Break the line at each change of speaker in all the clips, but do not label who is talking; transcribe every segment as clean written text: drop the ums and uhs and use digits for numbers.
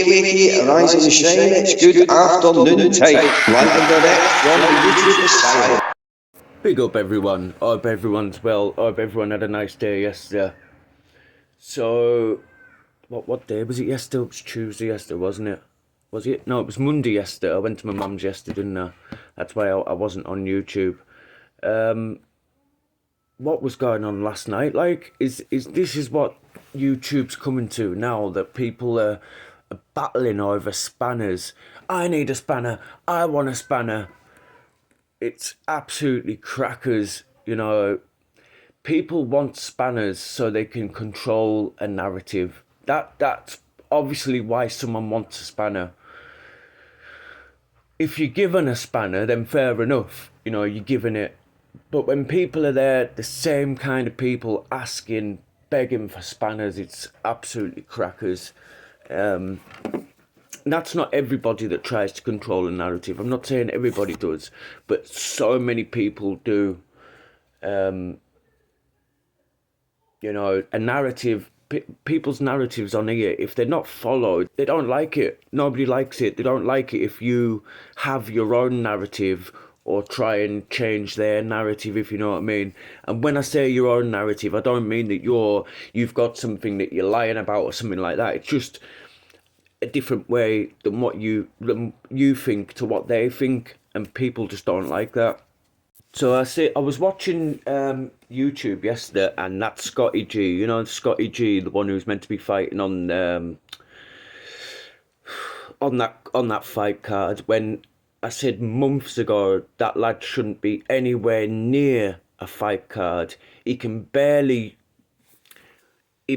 wakey, rise and shine, it's good afternoon time. Live and direct from the YouTube asylum.
Big up everyone, I hope everyone's well, I hope everyone had a nice day yesterday. So, what day was it yesterday? It was Tuesday yesterday, wasn't it? Was it? No, it was Monday yesterday. I went to my mum's yesterday, didn't I? That's why I wasn't on YouTube. What was going on last night? Like, is this is what YouTube's coming to now, that people are battling over spanners. I need a spanner, I want a spanner. It's absolutely crackers, you know. People want spanners so they can control a narrative. That's obviously why someone wants a spanner. If you're given a spanner, then fair enough, you know, you're given it. But when people are there, the same kind of people asking, begging for spanners, it's absolutely crackers. That's not everybody that tries to control a narrative. I'm not saying everybody does, but so many people do. You know, a narrative, people's narratives on here, if they're not followed, they don't like it. Nobody likes it. They don't like it if you have your own narrative or try and change their narrative, if you know what I mean. And when I say your own narrative, I don't mean that you've got something that you're lying about or something like that. It's just a different way than what you think to what they think, and people just don't like that. So I was watching YouTube yesterday, and that Scotty G, you know, Scotty G, the one who's meant to be fighting on that fight card. When I said months ago that lad shouldn't be anywhere near a fight card. He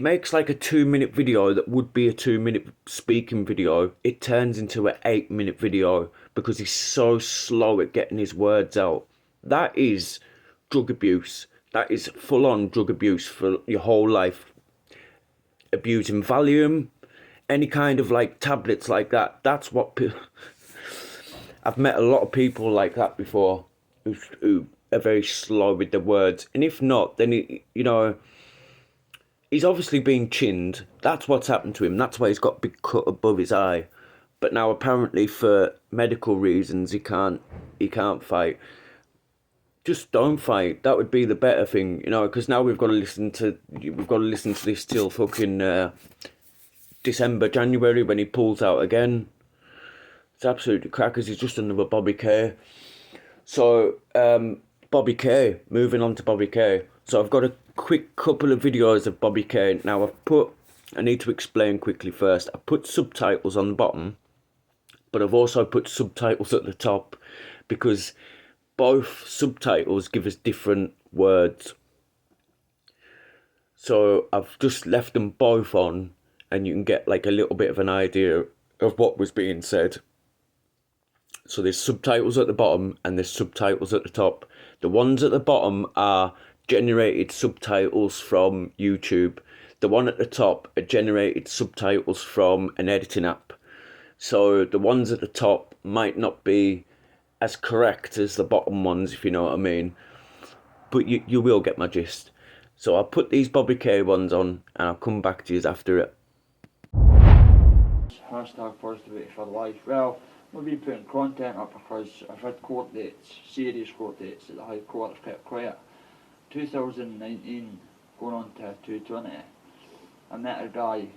makes like a 2-minute video that would be a 2-minute speaking video. It turns into an 8-minute video because he's so slow at getting his words out. That is drug abuse. That is full-on drug abuse for your whole life. Abusing Valium, any kind of like tablets like that. That's what I've met a lot of people like that before, who are very slow with their words. And if not, then you know, he's obviously being chinned. That's what's happened to him. That's why he's got a big cut above his eye. But now apparently for medical reasons he can't fight. Just don't fight. That would be the better thing, you know, because now we've got to listen to this till fucking December, January, when he pulls out again. It's absolutely crackers. He's just another Bobby K. So Bobby K. Moving on to Bobby K. So I've got a quick couple of videos of Bobby K. Now I need to explain quickly first. I put subtitles on the bottom, but I've also put subtitles at the top because both subtitles give us different words. So I've just left them both on, and you can get like a little bit of an idea of what was being said. So there's subtitles at the bottom and there's subtitles at the top. The ones at the bottom are generated subtitles from YouTube. The one at the top are generated subtitles from an editing app. So the ones at the top might not be as correct as the bottom ones, if you know what I mean. But you will get my gist. So I'll put these Bobby K ones on and I'll come back to you after it.
Hashtag positivity for life. Well, we've been putting content up because I've had court dates, serious court dates that the High Court have kept quiet. 2019 going on to 2020, I met a guy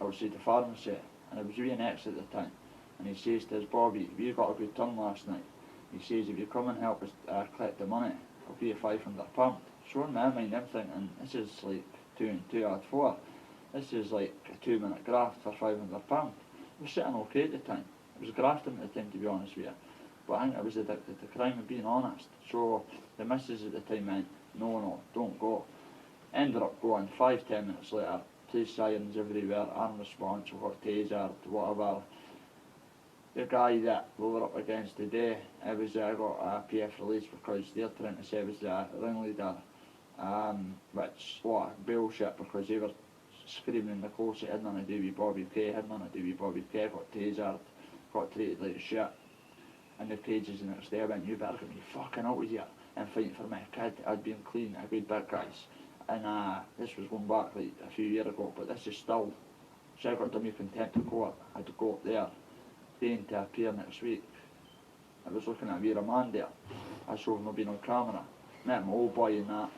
outside the pharmacy, and I was with an ex at the time, and he says to us, Bobby, we got a good turn last night. He says, if you come and help us collect the money, I'll give you £500. So in my mind I'm thinking, this is like 2 and 2 add 4. This is like a 2-minute graft for £500. I was sitting okay at the time. I was grafting at the time, to be honest with you. But I think I was addicted to crime, of being honest. So the missus at the time went, no, don't go. Ended up going. 5-10 minutes later, police sirens everywhere, armed response, we got tasered, whatever. The guy that we were up against today, I got a PF release because they're trying to say I was the ringleader, which, what, bullshit, because they were screaming in the course, it had nothing to do with Bobby K, got tasered, got treated like shit. And the pages the next day I went, you better get me fucking out of here and fighting for my kid. I'd been clean, a good big guys. And this was going back like a few years ago, but this is still So I got done with contempt of court. I had to go up there, being to appear next week. I was looking at a remand there. I showed him being on camera. Met my old boy and that.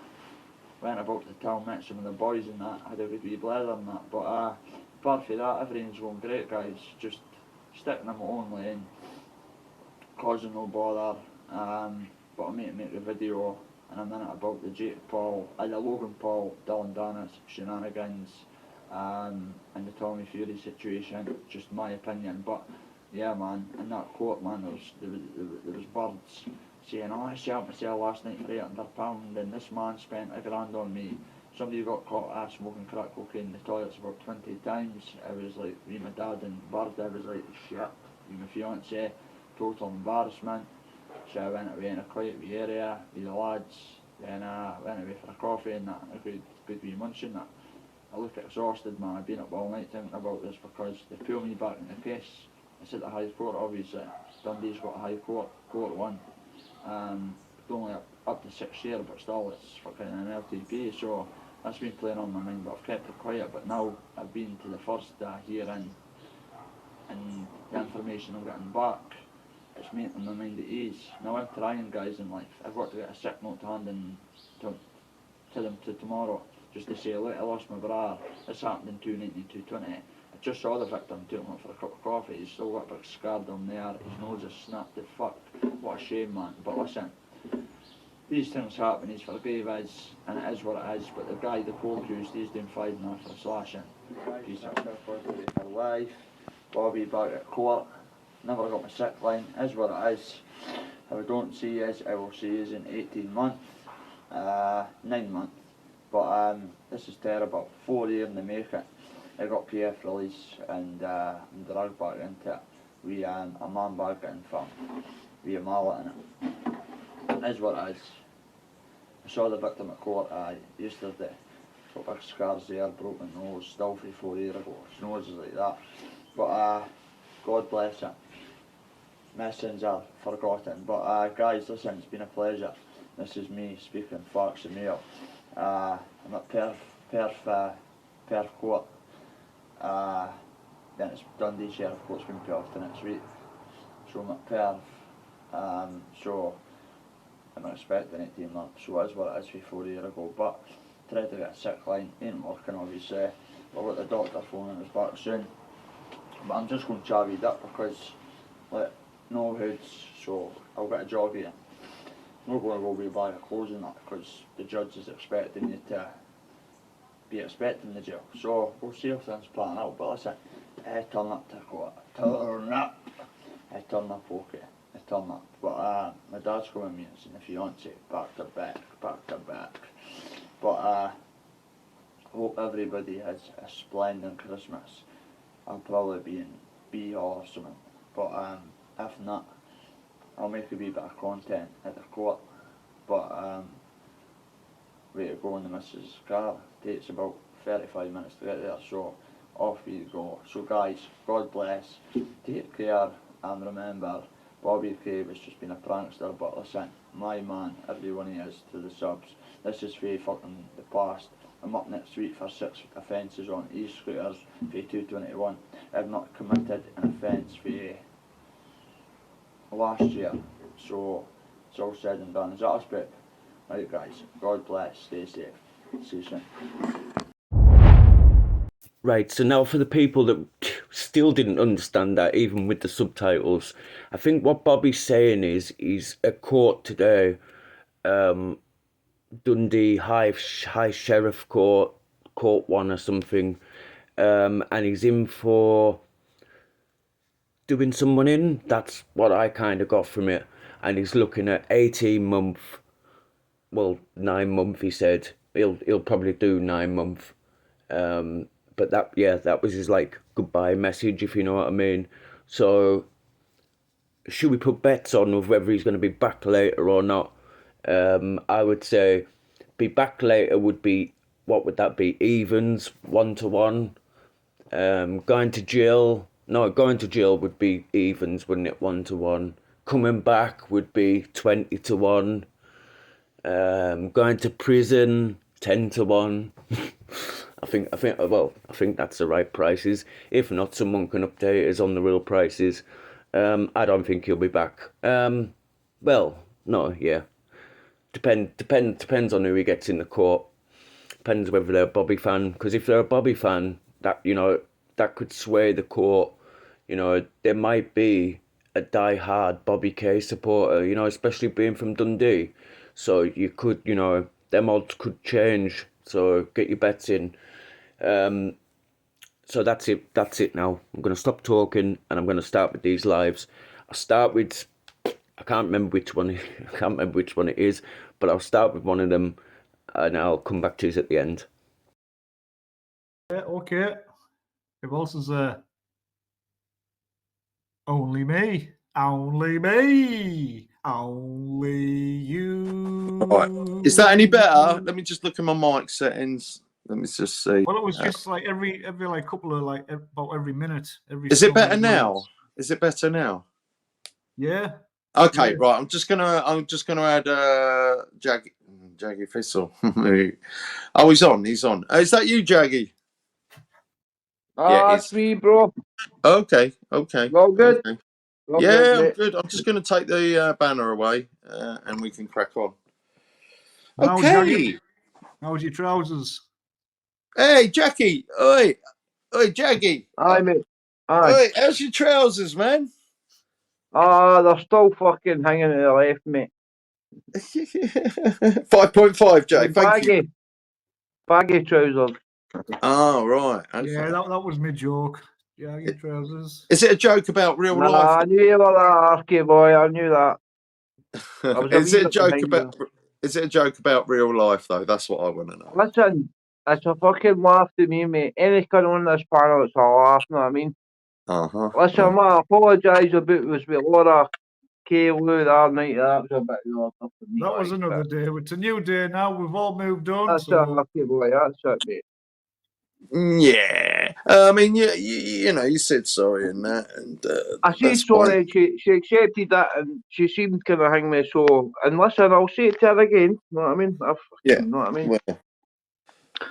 Went about the town, met some of the boys and that. Had a good wee blather and that. But apart from that, everything's going great, guys. Just sticking in my own lane, causing no bother. But I'm to make a video in a minute about the Jake Paul, the Logan Paul, Dylan Dennis shenanigans, and the Tommy Fury situation. Just my opinion, but yeah, man, in that court, man, there was birds saying, "Oh, I shot myself last night for £800, and this man spent £1,000 on me." Somebody got caught smoking crack cocaine in the toilets about 20 times. I was like, with my dad and Bird, I was like, shit, with my fiance, total embarrassment. So I went away in a quiet wee area with the lads, then I went away for a coffee and that, a good wee munch and that. I look exhausted, man. I've been up all night thinking about this because they pulled me back in the case. It's at the High Court, obviously. Dundee's got a High Court, Court 1. It's only up to 6 years, but still it's fucking an LTP, so that's been playing on my mind, but I've kept it quiet. But now I've been to the first hearing, and the information I'm getting back, it's making my mind at ease. Now I'm trying, guys, in life. I've got to get a sick note to hand and to them to tomorrow, just to say, look, I lost my brother, this happened in 219, 220. I just saw the victim, took him out for a cup of coffee, he's still got a big scar down there, his nose is snapped to fuck. What a shame, man. But listen, these things happen, he's for grave is, and it is what it is, but the guy, the co-accused, he's doing 5.5 for slashing. Peace out for life. Bobby back at court. Never got my sick line, is what it is. If I don't see you, I will see you in 18 months, 9 months. But this is terrible. 4 years in the making. I got PF release and I'm dragged back into it. We a man bag getting from. We a mallet in it. Is what it is. I saw the victim at court yesterday. Got big scars there, broken nose, still from 4 years ago. His nose is like that. But God bless him. My sins are forgotten. But guys, listen, it's been a pleasure. This is me speaking facts and mail. I'm at Perth Court. Then it's Dundee Sheriff Court's been put off to next week. So I'm at Perth. So I'm expecting 18 months. So it is what it is from 4 years ago. But tried to get a sick line, ain't working obviously. I'll let the doctor phone us back soon. But I'm just going to chavvy up because like no hoods, so I'll get a job here. I'm not going to go be buy a clothes and that because the judge is expecting you to be expecting the jail. So we'll see if things plan out. But listen, I turn up to court. Turn up. I turn up okay. I turn up. But my dad's coming with me and the fiance back to back. But hope everybody has a splendid Christmas. I'll probably be in B or something. But if not, I'll make a wee bit of content at the court. But way to go in the missus' car. Takes about 35 minutes to get there, so off you go. So guys, God bless, take care, and remember, Bobby Cave has just been a prankster, but listen, my man, everyone he is, to the subs. This is for fucking the past. I'm up next week for 6 offences on e-scooters for 221. I've not committed an offence for last year, so it's all said and done. Is that us, babe? Right guys, God bless, stay safe, see you soon.
Right, so now for the people that still didn't understand that, even with the subtitles, I think what Bobby's saying is he's at court today, Dundee High Sheriff Court, Court 1 or something, and he's in for doing someone in. That's what I kind of got from it. And he's looking at 18 month, well, 9 month, he said. He'll probably do 9 month. But that was his like goodbye message, if you know what I mean. So should we put bets on of whether he's going to be back later or not? I would say be back later would be, what would that be? Evens, 1-1. Going to jail would be evens, wouldn't it? 1-1. Coming back would be 20-1. Going to prison, 10-1. I think that's the right prices. If not, someone can update us on the real prices. I don't think he'll be back. Well, no, yeah. Depends on who he gets in the court. Depends whether they're a Bobby fan. Because if they're a Bobby fan, that that could sway the court. There might be a die-hard Bobby K supporter. Especially being from Dundee. So you could, them odds could change. So get your bets in. So that's it. That's it now. I'm going to stop talking and I'm going to start with these lives. I'll start with. I can't remember which one. I can't remember which one it is, but I'll start with one of them, and I'll come back to you at the end.
Yeah, okay. Who else is there? Only me. Only me. Only you.
Right. Is that any better? Let me just look at my mic settings. Let me just see.
Well, it was just like every like couple of like about every minute.
Is it
so
better
many
now?
minutes.
Is it better now?
Yeah.
Okay,
Yeah.
right. I'm just gonna add Jaggy Thistle. Oh, he's on. He's on. Is that you, Jaggy?
Ah, it's me, bro.
Okay. Okay.
All good?
Okay.
All
Yeah,
good,
I'm
mate.
good. I'm just gonna take the banner away, and we can crack on.
Now,
Okay.
Jaggy, how's your trousers?
Hey, Jackie. Oi, Jaggy.
Aye, mate. Aye.
Oi, how's your trousers, man?
Ah, they're still fucking hanging to the left, mate.
5.5, Jay. Thank you.
Baggy trousers.
Oh, right. Okay.
Yeah, that was my joke. Jaggy trousers.
Is it a joke about real
Nah,
life?
I knew you were that arky boy. I knew that. I was
Is it a
bit
joke
behind
about? Is it a joke about real life though? That's what I want to know.
Listen, it's a fucking laugh to me, mate. Anything on this panel, it's a laugh. Know what I mean? Listen, what I apologise about was with Laura K. Lou that night. That was a bit for me.
That was another day. It's a new day now. We've all moved on.
That's
So.
a lucky boy. That's it, mate.
Yeah, I mean, you said sorry and that, and
I said sorry. She accepted that, and she seemed kind of hang me. So, and listen, I'll say it to her again. Know what I mean?
Yeah.
Know what I mean?
Well,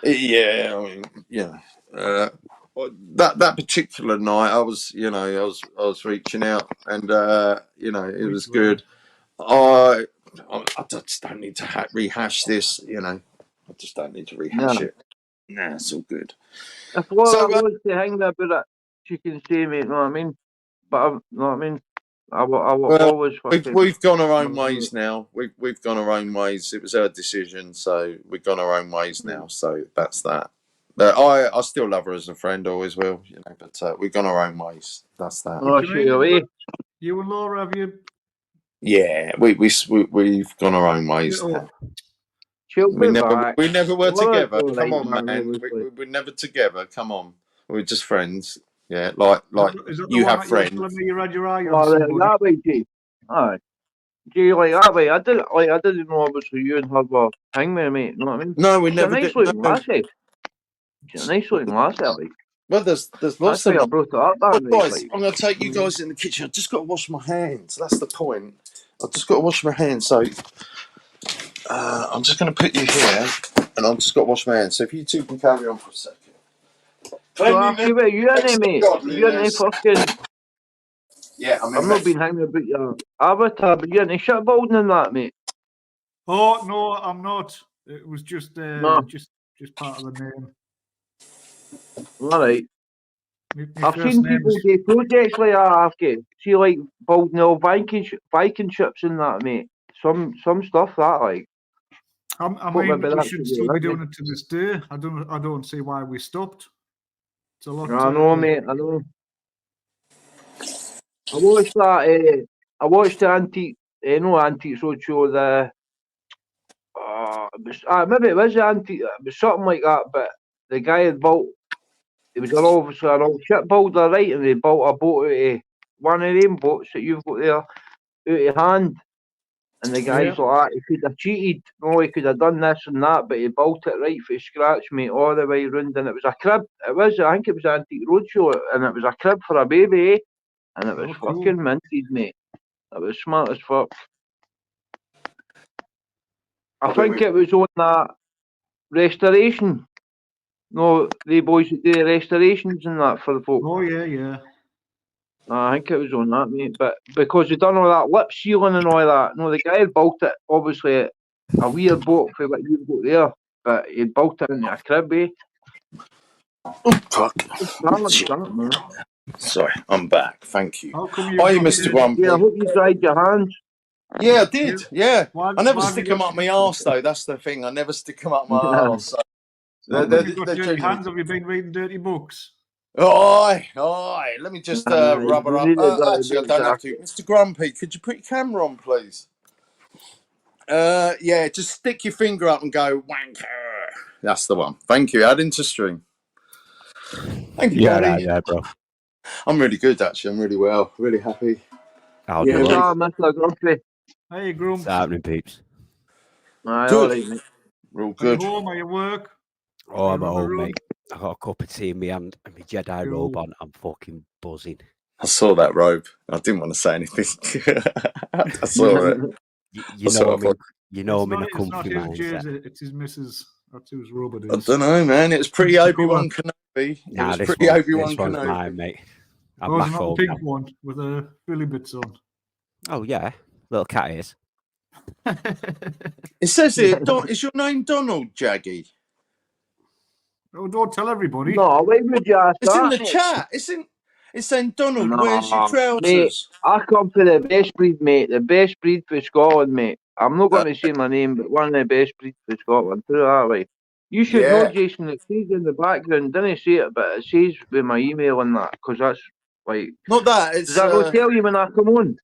yeah, I mean, that particular night, I was reaching out, and it was good. I just don't need to rehash this. I just don't need to rehash it. Nah, it's all good.
If Laura wants to hang me about it, she can say, mate. Know what I mean? But know what I mean? I will always.
We've gone our own ways now. We've gone our own ways. It was her decision, so we've gone our own ways now. So that's that. But I still love her as a friend, always will. But we've gone our own ways. That's that.
Oh, away.
You and Laura, have you?
Yeah, we've gone our own ways now. We never were together. Come on, man. We're never together. Come on. We're just friends. Yeah, like you have friends.
You had your eye on
that way, G. Aye. G, like that way. I didn't know obviously you and her were hangman, mate. Know what I mean?
No, we never did.
Looking lassie. She's a nice looking lassie, like.
Well, there's lots of them.
I brought it up that night,
guys, I'm going to take you guys in the kitchen. I've just got to wash my hands. That's the point. I've just got to wash my hands. So I'm just going to put you here, and I've just got to wash my hands. So if you two can carry on for a second.
So you in there, mate? You in there fucking...
Yeah,
I've not been hanging about your avatar, but you're in the shitbalding and that, mate.
Oh, no, I'm not. It was just just part of the name.
All right. I've seen people do projects like that, I've got. See, like, building all Viking ships and that, mate. Some stuff that, like.
I mean, we should still be doing it to this day. I don't see why we stopped. It's a lot.
I know, mate. I know. I watched that. I watched the Antiques Roadshow. Maybe it was the Antique. It was something like that. But the guy had built. He was obviously an old shipbuilder, right? And he built a boat out of one of them boats that you've got there, out of hand. And the guy's like, he could have cheated. No, he could have done this and that, but he built it right from scratch, mate, all the way round. And it was a crib. I think it was an Antique Roadshow, and it was a crib for a baby, eh? And it was fucking minted, mate. It was smart as fuck. I think it was on that restoration. No, the boys that do the restorations and that for the folk.
Oh yeah, yeah.
I think it was on that, mate. But because he done all that lip sealing and all that, no, the guy had built it obviously a weird boat for what you've got there, but he built it into a crib, eh?
Oh, fuck.
Man.
Sorry, I'm back. Thank you.
How come you?
Hi, Mr. Grumpy.
Yeah, I hope you dried your hands.
Yeah, I did. Yeah.
Why-
I never
why have
stick
you
them
got-
up my arse, though. That's the thing. I never stick them up my
Yeah.
arse. So
How
they're,
come you've got
they're
dirty
genuine.
hands? Have you been reading dirty books?
Oi. Let me just rub her
you need
up.
to
Actually, I don't have to. Mr. Grumpy, could you put your camera on, please? Yeah, just stick your finger up and go wanker. That's the one. Thank you. Add into stream. Thank you, Daddy.
Yeah, bro.
I'm really good, actually. I'm really well. Really happy.
How
Yeah,
do
mate.
Ah, Mr. Grumpy.
Hey, Grumps.
What's happening, peeps?
Aye,
Good.
all right, mate.
We're all
Are you
good.
home? Are you at work?
Oh, I'm
You're
at
in the
home,
room?
mate. I got a cup of tea in my hand and my Jedi
Cool.
robe on. I'm fucking buzzing.
I saw that robe. I didn't want to say anything. I saw it.
You
That's
know
what I
I'm in,
thought.
you know I'm in a
It's not
comfy
his
mindset.
Jay's, it's his missus. That's whose robe it
I
is.
don't know, man. It was pretty
Mr.
Obi-Wan Kenobi. It
Nah,
was
this
pretty Obi-Wan
one's
Kenobi.
mine, mate. I'm
Oh,
back
it's not a
home
pink
now.
one with a Billy bits on.
Oh, yeah. Little cat ears.
It says here, is your name Donald, Jaggy?
Oh, don't tell everybody.
No, why would you ask
It's
that,
in the
mate?
chat. It's saying, Donald, where's your
Nah,
trousers?
mate, I come for the best breed, mate. The best breed for Scotland, mate. I'm not going to say my name, but one of the best breeds for Scotland. Put it that way. You should know,
Yeah.
Jason. It says in the background. Didn't say it, but it says with my email and that, because that's like.
Not that. It's
Does that not tell you when I come on,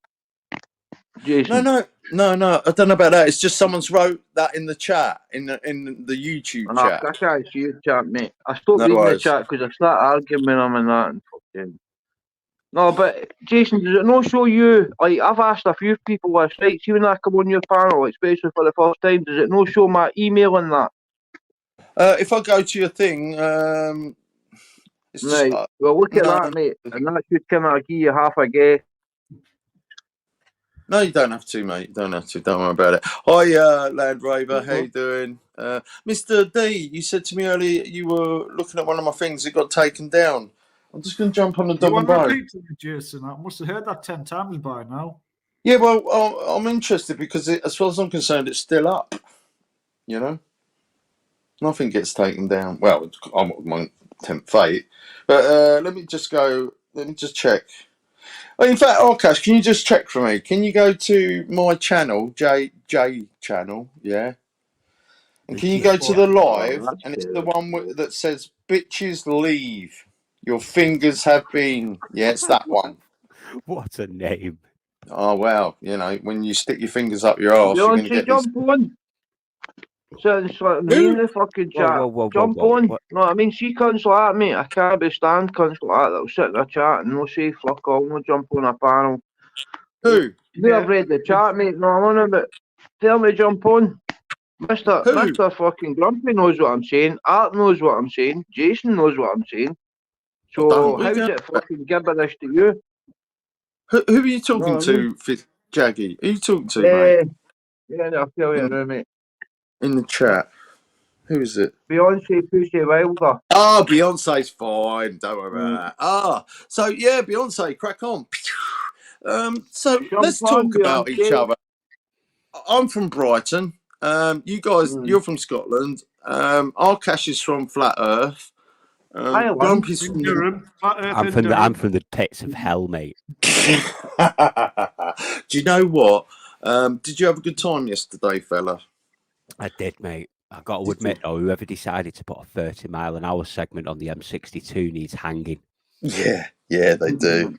Jason?
No. I don't know about that. It's just someone's wrote that in the chat, in the YouTube chat.
I can't see your chat, mate. I stopped
No
reading
worries.
the chat because I start arguing when I'm in that and fucking. No, but Jason, does it not show you? Like, I've asked a few people this, right? See when I come on your panel, especially for the first time, does it not show my email and that?
If I go to your thing, it's
Right.
just,
Well, look at
no.
that, mate, and that should kind of give you half a guess.
No, you don't have to, mate. You don't have to. Don't worry about it. Hi, Land Rover. How you doing? Mr. D, you said to me earlier you were looking at one of my things. It got taken down. I'm just going to jump on the
You
dog
want
and
to
bone.
repeat to me, Jason? I must have heard that 10 times by now.
Yeah, well, I'm interested because as far as I'm concerned, it's still up. You know? Nothing gets taken down. Well, I'm my tempt fate. But let me just check. Oh, in fact, Arkash, can you just check for me? Can you go to my channel, J channel, yeah? And can you go to the live, and it's the one that says, bitches leave. Your fingers have been. Yeah, it's that one.
What a name.
Oh, well, you know, when you stick your fingers up your arse, you're going to get these.
Jump on. So it's like me in the fucking chat. Jump on.
What?
No, I mean, see cunts like that, mate. I can't be stand cunts like that that'll sit in the chat and no say fuck all, no jump on a panel.
Who?
I've read the chat, mate. No, I'm on about. Tell me, jump on. Mr. fucking Grumpy knows what I'm saying. Art knows what I'm saying. Jason knows what I'm saying. So how's it fucking gibberish to you?
Who are you talking to, Jaggy? Who are you talking to, mate?
Yeah, I'll tell you now, mate.
In the chat. Who is it?
Beyonce Pussy Wilder.
Oh, Beyonce's fine. Don't worry about that. So yeah, Beyonce, crack on. So let's talk about each other. I'm from Brighton. You guys, you're from Scotland. Arkash is from Flat Earth. Grumpy's from
Durham.
I'm from the pits of hell, mate.
Do you know what? Did you have a good time yesterday, fella?
I did, mate. I got to admit, though, whoever decided to put a 30-mile-an-hour segment on the M62 needs hanging.
Yeah, they do.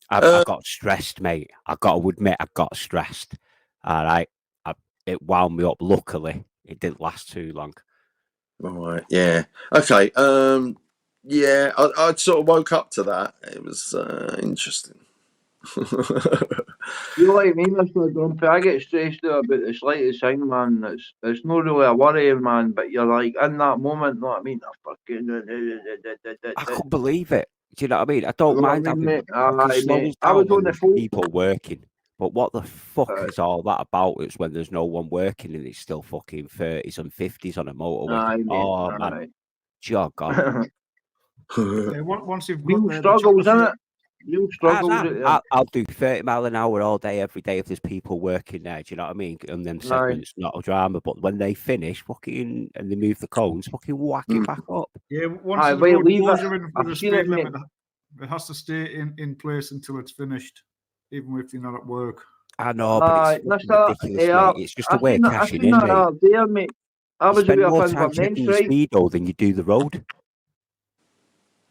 I got stressed, mate. I got to admit, I got stressed. All right. It wound me up. Luckily, it didn't last too long.
All right. Yeah. Okay. Yeah, I sort of woke up to that. It was interesting.
You like me, Mr. Grumpy? I get stressed out about the slightest thing, man. It's not really a worry, man, but you're like, in that moment, know what I mean?
I couldn't believe it. Do you know what I mean? I don't mind having
I was on the phone.
people working. But what the fuck is all that about? It's when there's no one working and it's still fucking 30s and 50s on a motorway. Man. Jog on.
Once you've got
Real
there,
struggles, isn't it? Real struggles.
I'll do 30 mile an hour all day, every day if there's people working there. Do you know what I mean? And them segments, not a drama. But when they finish, fucking, and they move the cones, fucking whack it back up.
Yeah, once the road goes in for the speed limit, it has to stay in place until it's finished, even if you're not at work.
I know, but it's ridiculous, mate. It's just a way of cashing in,
mate. I was
spend
a bit
more
up in
time checking
Inverness,
the speedo than you do the road.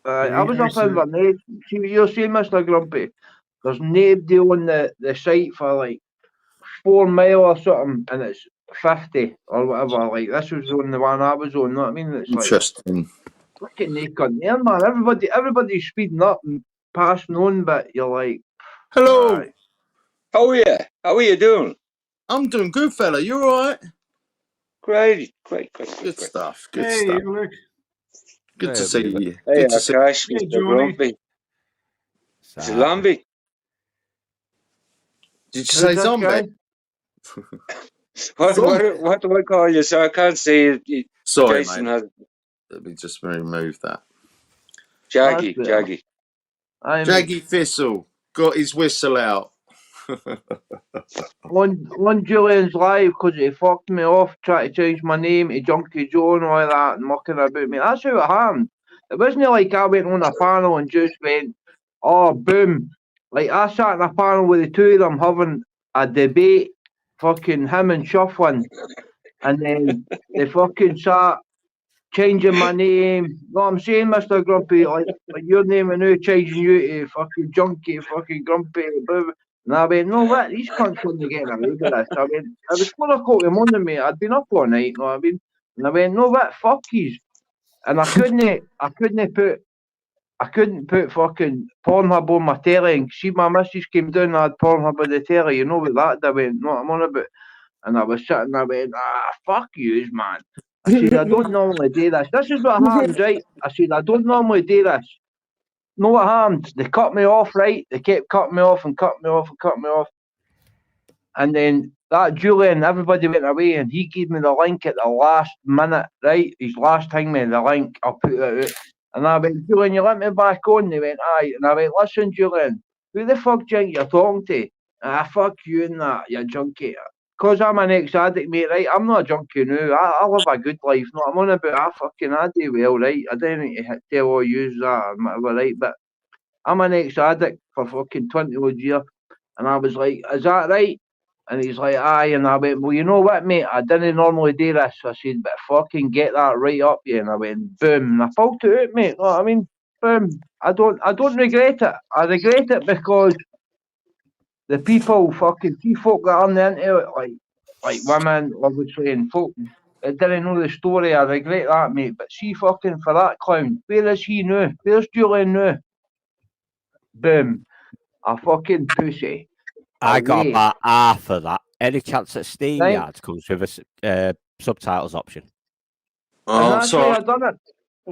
I was up in Inverness. See what you're saying, Mr. Grumpy? There's nobody on the site for like 4 mile or something, and it's 50 or whatever. Like, this was on the one I was on, you know what I mean? It's
interesting.
Like, fucking they couldn't there, man. Everybody's speeding up and passing on, but you're like,
hello.
Right.
How are you? How are you doing?
I'm doing good, fella. You all right?
Great.
Good stuff. Good stuff. Good to see you.
Hey,
Good to see
Akash, Mr. Grumpy. Is it Zombie?
Did you say zombie?
What do I call you? So I can't see you.
Sorry,
Jason
mate. Let me just remove that.
Jaggy.
Jaggy Thistle got his whistle out.
on Julian's live because he fucked me off, trying to change my name to Junkie Joe and all that and mucking about me. That's how it happened. It wasn't like I went on a panel and just went, oh, boom. Like, I sat in a panel with the two of them having a debate, fucking him and Shufflin, and then they fucking sat changing my name. You know what I'm saying, Mr. Grumpy? Like your name and now changing you to fucking Junkie, fucking Grumpy. And I went, no, what? These cunts couldn't get away with this. I went, it was 4 o'clock in the morning, mate. I'd been up all night, you know what I mean? And I went, no, what? Fuck yous. And I couldn't put fucking Pornhub on my telly. And see, my missus came down and I had Pornhub on the telly. You know what that? I went, no, I'm on about. And I was sitting, I went, fuck yous, man. I said, I don't normally do this. This is what happens, right? I said, I don't normally do this. Know what happened? They cut me off, right? They kept cutting me off and cutting me off and cutting me off. And then that Julian, everybody went away and he gave me the link at the last minute, right? His last thing, me the link, I'll put it out. And I went, Julian, you let me back on? They went, aye. And I went, listen, Julian, who the fuck do you think you're talking to? Fuck you and that, you junkie. Because I'm an ex-addict, mate, right? I'm not a junkie now. I live a good life. No, I'm on about, I do well, right? I don't need to tell all you that or whatever, right? But I'm an ex-addict for fucking 20 odd years. And I was like, is that right? And he's like, aye. And I went, well, you know what, mate? I didn't normally do this. I said, but fucking get that right up, yeah. And I went, boom. And I pulled it out, mate. You know what I mean? Boom. I don't regret it. I regret it because the people, fucking see folk that are on the internet, like women, obviously, and folk that didn't know the story. I regret that, mate. But see, fucking for that clown, where is he now? Where's Julian now? Boom. A fucking pussy.
I got about half of that. Any chance that SteamYard comes with a subtitles option?
Oh, that's why I done it.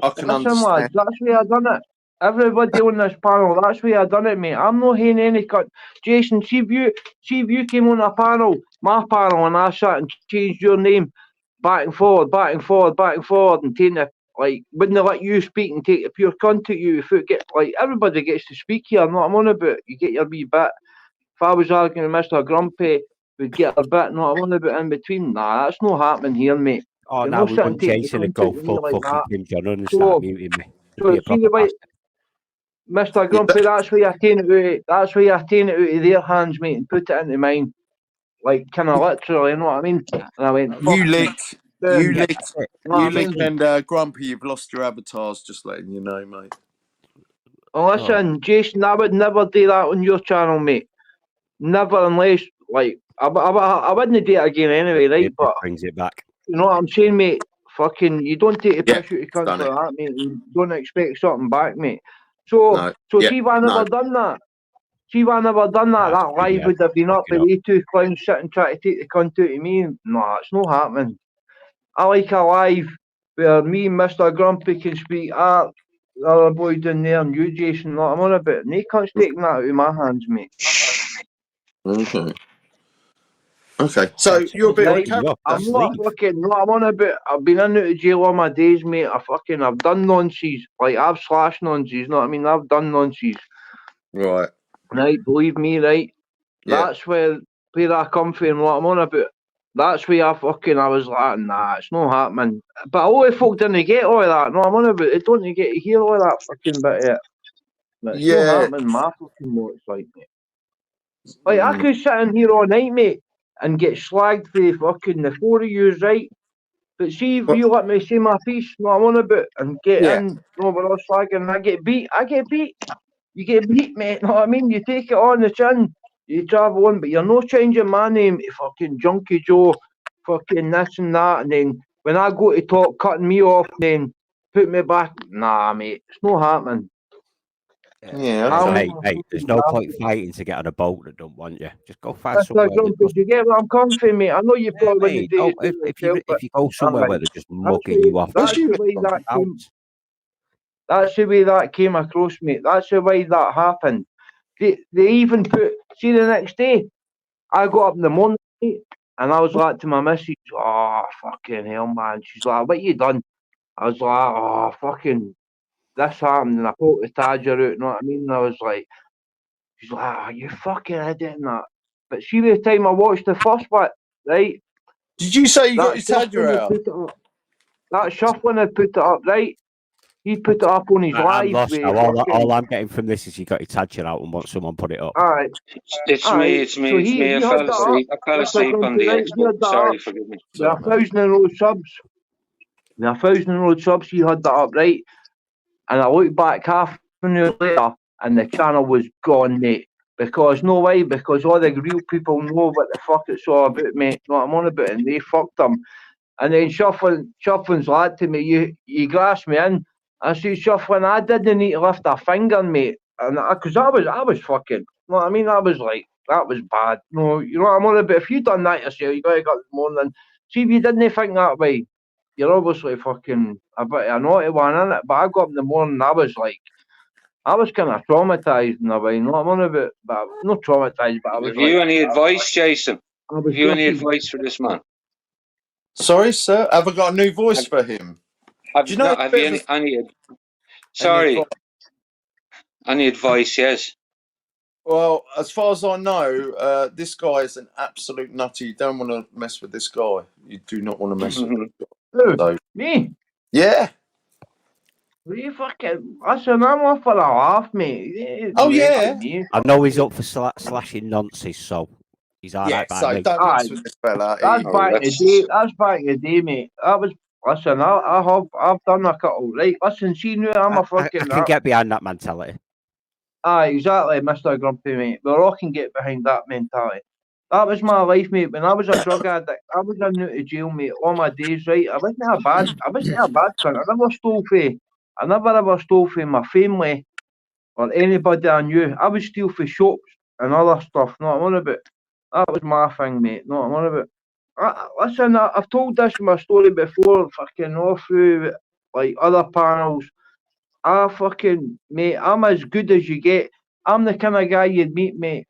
I can understand.
Lads, that's why I done it. Everybody on this panel, that's why I done it, mate. I'm not hearing any cut. Jason, see if you came on a panel, my panel, and I sat and changed your name back and forward, and taking the, like, wouldn't they let you speak and take the pure cunt at you if it get, like, everybody gets to speak here, not I'm on about. You get your wee bit. If I was arguing with Mr. Grumpy, we'd get a bit, not I'm on about in between. Nah, that's not happening here, mate.
Oh, now we want Jason to go full fucking Kim John and start muting me.
So see the way, Mr. Grumpy, that's where you're taking it out. That's where you're taking it out of their hands, mate, and put it into mine, like kind of literally. You know what I mean? And I went,
you lick, and Grumpy, you've lost your avatars. Just letting you know, mate.
Oh, listen, Jason, I would never do that on your channel, mate. Never, unless like I wouldn't do it again anyway, right?
It
but
brings it back.
You know what I'm saying, mate? Fucking, you don't take a piss out of cunts like that, mate. You don't expect something back, mate. So see if I never done that. See if I never done that. That live would have been up with you two clowns sitting trying to take the cunt out of me. No, it's not happening. I like a live where me and Mr. Grumpy can speak. The other boy down there and you, Jason, I'm on about it. And they can't take that out of my hands, mate.
Okay. Okay, so you're a bit
Right,
on camera.
I'm not fucking. No, I'm on about. I've been in and out of jail all my days, mate. I've done nonsense. Like I've slashed nonsense. You know what I mean? I've done nonsense.
Right.
Right, believe me, right.
Yeah.
That's where I come from. What I'm on about. That's where I was like, nah, it's not happening. But a lot of folk didn't get all of that. No, I'm on about it. Don't you get to hear all that fucking bit of it? But it's not happening. My fucking what it's like, mate. Like I could sit in here all night, mate, and get slagged for fucking the four of yous, right? But see if you let me say my piece, what I'm on about, and get in, no, we're all slagging, and I get beat. You get beat, mate. Know what I mean? You take it on the chin, you travel on, but you're not changing my name to fucking Junkie Joe, fucking this and that, and then when I go to talk, cutting me off, then put me back. Nah, mate, it's not happening.
Yeah.
Hey, there's no point fighting to get on a boat that don't want you. Just go find
That's
somewhere.
like, you get where I'm coming from, mate. I know you probably wouldn't do it
if you go somewhere where they're just mugging you off,
that's the way that came. That's the way that came across, mate. That's the way that happened. They even put. See, the next day, I got up in the morning, mate, and I was like to my missus, "Oh fucking hell, man!" She's like, "What you done?" I was like, "Oh fucking, this happened," and I pulled the Tadger out. You know what I mean? And I was like, she's like, "Oh, you fucking idiot," and that. But see, the time I watched the first bit, right?
Did you say you got your Tadger out?
That shuffling had put it up, right? He put it up on his live.
I'm lost now. All I'm getting from this is you got your Tadger out and want someone put it up.
Alright.
It's me. So I fell asleep on the Xbox. Sorry, forgive me.
With 1,000 subs. With 1,000 subs, he had that up, right? And I looked back half an hour later, and the channel was gone, mate. Because no way, because all the real people know what the fuck it's all about, mate. Know what I'm on about, and they fucked them. And then Shuffling's lad to me, you grasped me in. I said, Shuffling, I didn't need to lift a finger, mate. And because I was fucking, you know what I mean? I was like, that was bad. No, you know what I'm on about? If you done that yourself, you got to get up in the morning. See, if you didn't think that way, you're obviously fucking a bit of a naughty one, innit? But I got up in the morning, I was kind of traumatised in a way, you know what I'm on about? But not traumatised, but I was
Have you any advice, Jason? Have you any advice for this man?
Sorry, sir. Have I got a new voice for him?
Do you know? Have you any? Sorry. Any advice? Yes.
Well, as far as I know, this guy is an absolute nutter. You don't want to mess with this guy. You do not want to mess with him.
So, me?
Yeah.
You fucking, listen, I'm off for a laugh, mate.
Oh, yeah.
I know he's up for slashing nonsense, so he's all right by me.
Don't mess with this fella.
That's back in the day. That's back in the day, mate. Listen, I've done a couple. Right, listen, see now, I'm a fucking.
I can get behind that mentality.
Aye, exactly, Mr. Grumpy, mate. We all can get behind that mentality. That was my life, mate. When I was a drug addict, I was in and out of jail, mate, all my days, right? I wasn't a bad cunt. I never ever stole from my family or anybody I knew. I would steal from shops and other stuff. No, I'm on about. That was my thing, mate. No, I'm on about. Listen, I've told this my story before, fucking all through like other panels. Mate, I'm as good as you get. I'm the kind of guy you'd meet, mate.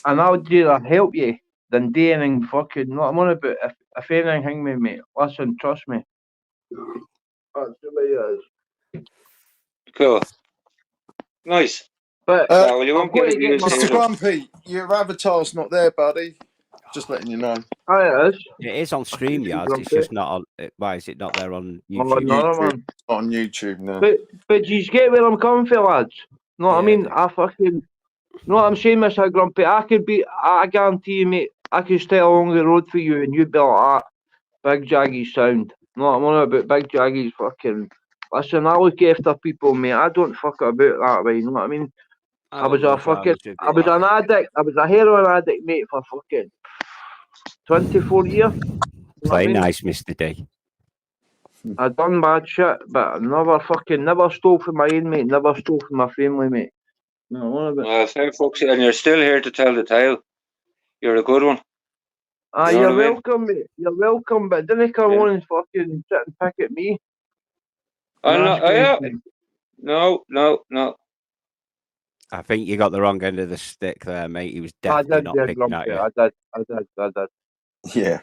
And I would rather help you than do anything fucking. No, I'm on about. If anything, hang me, mate. Listen, trust me. That's the way it is.
Cool. Nice.
But
well, you won't get
Mr. Grumpy, your avatar's not there, buddy. Just letting you know.
Oh, it is.
It is on StreamYard. It's just not on. Why is it not there on YouTube?
Not on YouTube now.
But you get where I'm coming from, lads. No, what I mean, I fucking. No, what I'm saying, Mr. Grumpy. I guarantee you, mate. I could stay along the road for you, and you'd be like that. Big Jaggy's sound. No, I'm on about Big Jaggy's fucking. Listen, I look after people, mate. I don't fuck about that way. You know what I mean? I was an addict. I was a heroin addict, mate, for fucking 24 years.
Play nice, Mr. D.
I done bad shit, but I never stole from my own, mate. Never stole from my family, mate. No,
fair folks, and you're still here to tell the tale. You're a good one.
You're welcome, mate. You're welcome, but didn't come on and fucking sit and pick at me.
I'm not. No.
I think you got the wrong end of the stick there, mate. He was
I
definitely
did
not
get
picking
drunk
at
there.
you.
I did.
Yeah.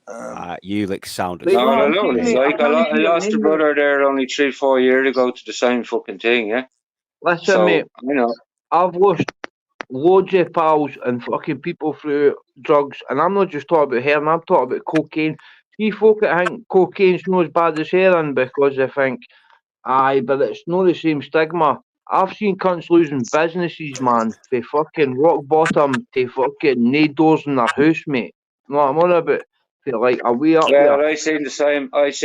Ulick sound as
But
No,
no,
no,
I'm
no.
saying,
It's
mate, I
like
can't
I
see your
lost a
name, mate.
brother there only 3-4 years ago to the same fucking thing, yeah?
Listen, mate,
So, you know.
I've lost loads of pals and fucking people through drugs, and I'm not just talking about heroin, I'm talking about cocaine. See, folk that think cocaine's not as bad as heroin because they think, aye, but it's not the same stigma. I've seen cunts losing businesses, man, from fucking rock bottom to fucking no doors in their house, mate. You know what I'm on about? For like a way up there.
Well, I seen the same
Drugs,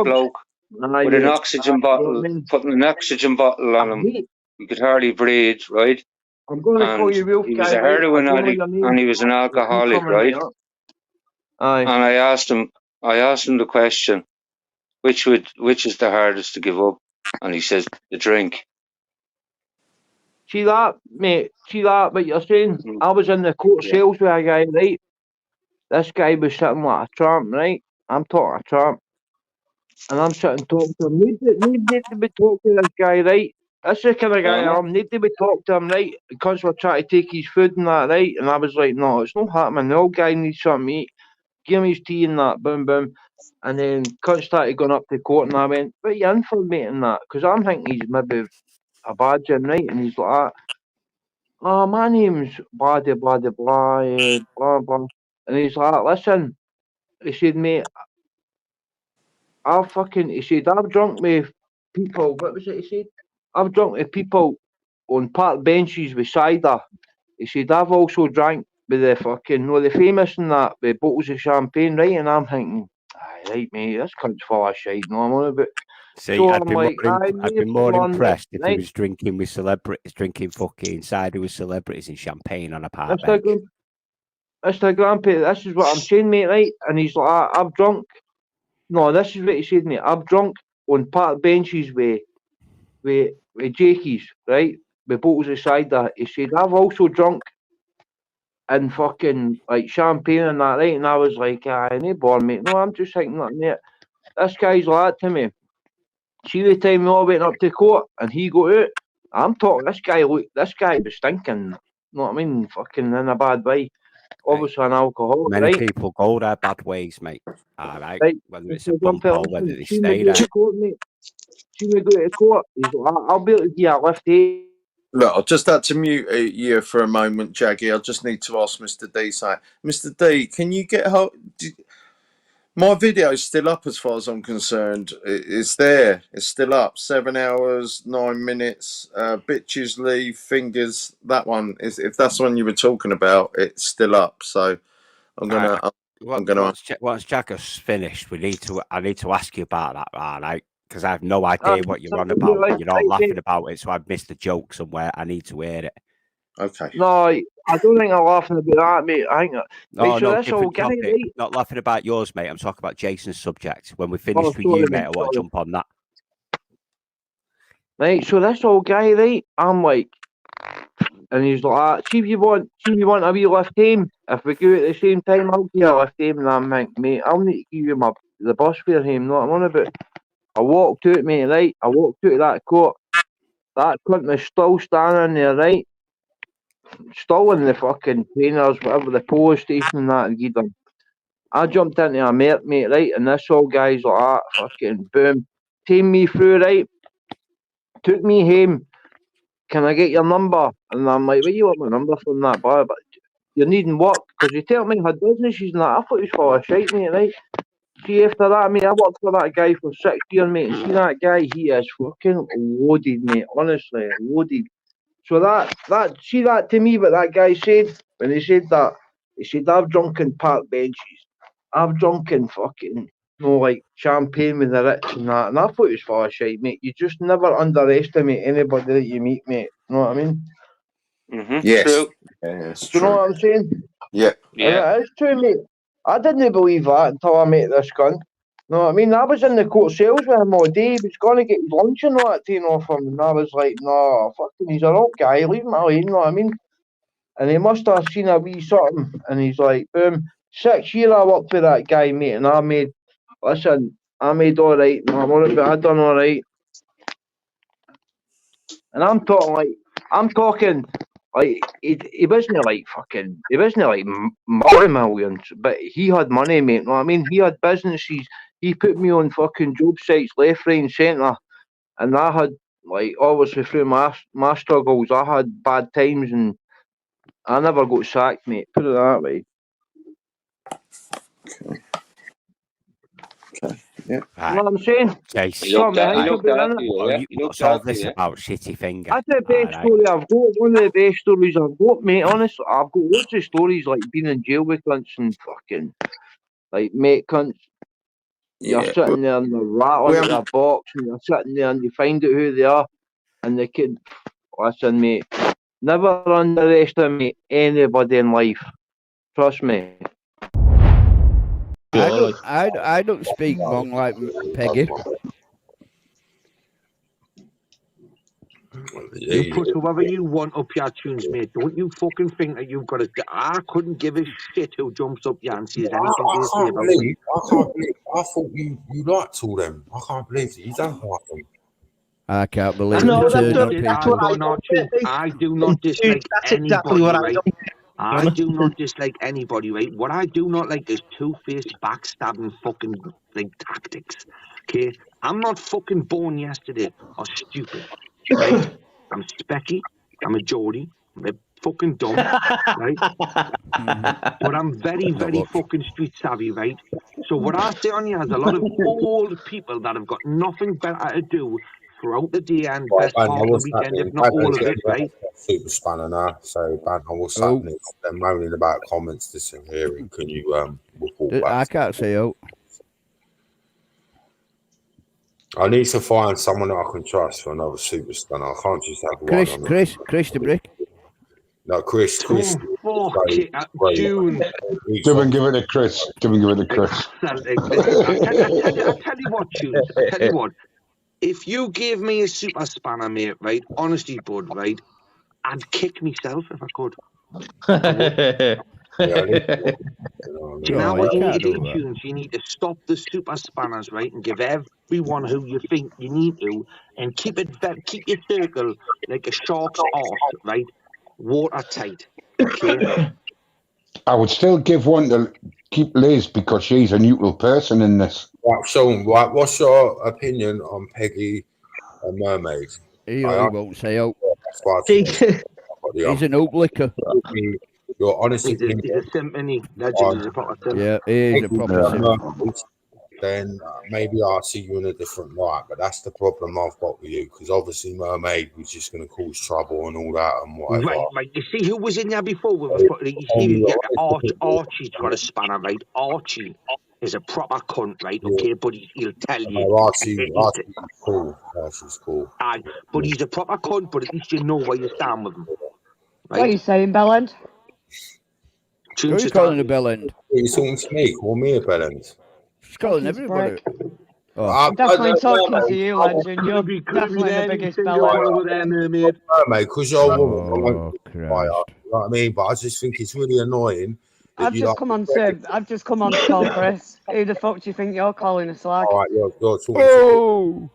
bloke
aye,
with an
mate.
oxygen
You know what I
bottle,
mean?
putting an oxygen bottle
I
on him.
hate.
He could hardly breathe, right?
I'm going to call
And
you Wolf
he was
Guy,
a
right? I
heroin
don't know
addict
your
and
name.
he was an
But keep
alcoholic,
coming, mate.
right?
Aye.
And I asked him the question, which is the hardest to give up? And he says, the drink.
See that, mate? See that, what you're saying? I was in the court
Yeah.
sales with a guy, right? This guy was sitting like a tramp, right? I'm talking a tramp. And I'm sitting talking to him. Need to be talking to this guy, right? That's the kind of guy I am. Need to be talking to him, right? Because we're trying to take his food and that, right? And I was like, no, it's not happening. The old guy needs something to eat. Give him his tea and that, boom, boom. And then cunt started going up to court, and I went, what are you in for, mate, and that? Because I'm thinking he's maybe a bad gin, right? And he's like, oh, my name's blah, blah, blah, blah, blah, blah. And he's like, listen, he said, mate, he said, I've drunk with people, what was it he said? I've drunk with people on park benches with cider. He said, I've also drank with the fucking, the famous and that, with bottles of champagne, right? And I'm thinking, aye, right, mate, this cunt's full of shite, no, I'm on about.
See,
So
I'd
I'm
be
like,
I'd be more
on,
impressed if he
right?
was drinking with celebrities, drinking fucking cider with celebrities and champagne on a park bench.
Mr. Grandpa, this is what I'm saying, mate, right? And he's like, I've drunk. No, this is what he said, mate. I've drunk on park benches with Jakies, right? With bottles of cider. He said, I've also drunk in fucking like champagne and that, right? And I was like, aye, no born, mate. No, I'm just thinking that, mate. This guy's like that to me. See the time we all went up to court and he got out. I'm talking, this guy was stinking. You know what I mean? Fucking in a bad way. Obviously an alcoholic,
Many
right?
people go their bad ways, mate. All right.
Right.
Whether it's a bump or whether they stay there.
See me go to court. He's like, I'll be able to give you a lift, eh?
Look, I'll just have to mute you for a moment, Jaggy. I just need to ask Mr. D something. Mr. D, can you get hold? My video is still up as far as I'm concerned. It's there. It's still up. 7 hours, 9 minutes. Bitches leave fingers. That one is. If that's the one you were talking about, it's still up. So I'm gonna.
Once Jagger's finished, I need to ask you about that, right? Because I have no idea what you're on about. And you're not laughing about it, so I've missed a joke somewhere. I need to hear it.
Okay.
No, I don't think I'm laughing about that, mate. I think.
No,
so
no,
that's
different
all guy,
topic.
right?
Not laughing about yours, mate. I'm talking about Jason's subject. When we finished with
sorry,
you,
mate,
mate, I want to jump on that.
Right, so this old guy, right? I'm like, and he's like, see if you want a wee lift home. If we go at the same time, I'll give you a lift home. And I'm like, mate, I'll need to give you the bus fare home. No, I'm on about. I walked out, mate, right? I walked out of that court. That cunt was still standing there, right? Still in the fucking trainers, whatever, the police station and that, and give them. I jumped into a mate, right? And this old guy's like that, fucking boom. Tamed me through, right? Took me home. Can I get your number? And I'm like, where you want my number from that bar? But you're needing work, because you tell me I had businesses and that. I thought he was full of shite, mate, right? See, after that, mate, I worked for that guy for 6 years, mate. And see that guy, he is fucking loaded, mate. Honestly, loaded. So see that to me, what that guy said, when he said that, he said, I've drunk in park benches. I've drunk in fucking, like champagne with the rich and that. And I thought it was full of shit, mate. You just never underestimate anybody that you meet, mate. You know what I mean?
Mm-hmm.
Yes.
True.
Yeah, it's
Do
true.
you know what I'm saying?
Yeah.
Yeah.
And it's true, mate. I didn't believe that until I met this cunt. You know what I mean? I was in the court sales with him all day. He was going to get his lunch and all that taken off him. And I was like, no, fucking, he's a rock guy. Leave him alone, you know what I mean? And he must have seen a wee something. And he's like, boom. 6 years I worked with that guy, mate. And I made all right. No, I done all right. And I'm talking like he wasn't like fucking, he wasn't like multi-millions, but he had money, mate. You know what I mean? He had businesses. He put me on fucking job sites left, right, and centre, and I had like obviously through my struggles, I had bad times, and I never got sacked, mate. Put it that way.
Yeah.
You know what I'm saying?
Chase.
He looked
Something
after
about it.
you, yeah? He
What's
looked
all
after
this
you.
about, shitty finger?
That's the best story I've got. One of the best stories I've got, mate. Honestly, I've got lots of stories like being in jail with cunts and fucking like mate cunts. You're
Yeah.
sitting there and they're rattling at their box, and you're sitting there and you find out who they are, and they could listen, mate. Never underestimate anybody in life. Trust me.
I don't speak wrong like Peggy.
You put whoever you want up your tunes, mate. Don't you fucking think that you've got to. I couldn't give a shit who jumps up your and says anything to say about me.
I can't believe. I thought you liked all them. I can't believe that you don't like them.
I can't believe
No,
it.
I do not dislike anybody, right? I do not dislike anybody, right? What I do not like is two-faced, backstabbing fucking like tactics. Okay, I'm not fucking born yesterday or stupid, right? I'm specky. I'm a Geordie. I'm a fucking dumb, right? But I'm very, very fucking street savvy, right? So what I say on here is a lot of old people that have got nothing better to do throughout the day and best part of the weekend, if not all of it, right?
Super spanner now. So, Banter, what's happening? They're moaning about comments disappearing. Can you report back?
I can't say out.
I need to find someone that I can trust for another super spanner. I can't just have one.
Chris the Brick.
No, Chris.
June.
Give it to Chris. Give it to Chris.
I tell you what, Tunes. I tell you what. If you gave me a super spanner, mate, right? Honestly, bud, right? I'd kick myself if I could. Do you know what you need to do, Tunes? You need to stop the super spanners, right? And give everyone who you think you need to, and keep your circle like a shark's arse, right? Watertight. Okay?
I would still give one to keep Liz because she's a neutral person in this.
Right, Sean, right, what's your opinion on Peggy and Mermaid?
He won't say out.
He's
an oak liquor.
Your honest opinion.
He's a symphony legend. He's a proper symphony.
Yeah, he is a proper symphony.
Then maybe I'll see you in a different light. But that's the problem I've got with you, because obviously Mermaid was just going to cause trouble and all that and whatever.
Right. You see who was in there before? Archie's got a spanner, right? Archie is a proper cunt, right? Okay, but he'll tell you.
Archie's cool. Archie's cool.
Aye, but he's a proper cunt, but at least you know where you stand with him. Right?
What are you saying, Bellend?
Who are you calling a Bellend?
Are you talking to me? Call me a Bellend.
She's calling everybody.
I'm definitely talking to you, legend. You're definitely the biggest Bellend.
Mermaid, because you're a woman. You know what I mean? But I just think it's really annoying.
I've just come on to call Chris. Who the fuck do you think you're calling a slag?
All right, you're talking to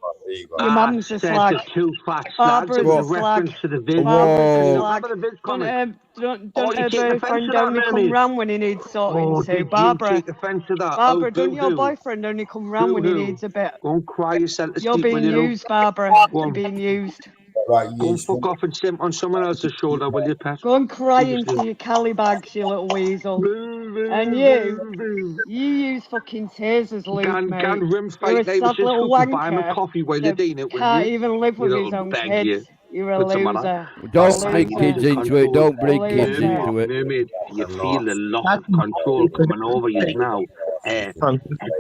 your mum's a slag. Barbara's a slag. Don't her boyfriend only come round when he needs sorting to. Barbara, don't your boyfriend only come round when he needs a bit?
Go and cry yourself to sleep.
You're being used, Barbara. You're being used.
Right,
go and fuck off and simp on someone else's shoulder, will you, pet?
Go and cry into your cali bags, you little weasel. And you use fucking tasers, Luke, mate. You're a sad little wanker. Can't even live with his own kids. You're a loser.
Don't bring kids into it. Don't bring kids into it.
Mermaid, you feel the loss of control coming over you now.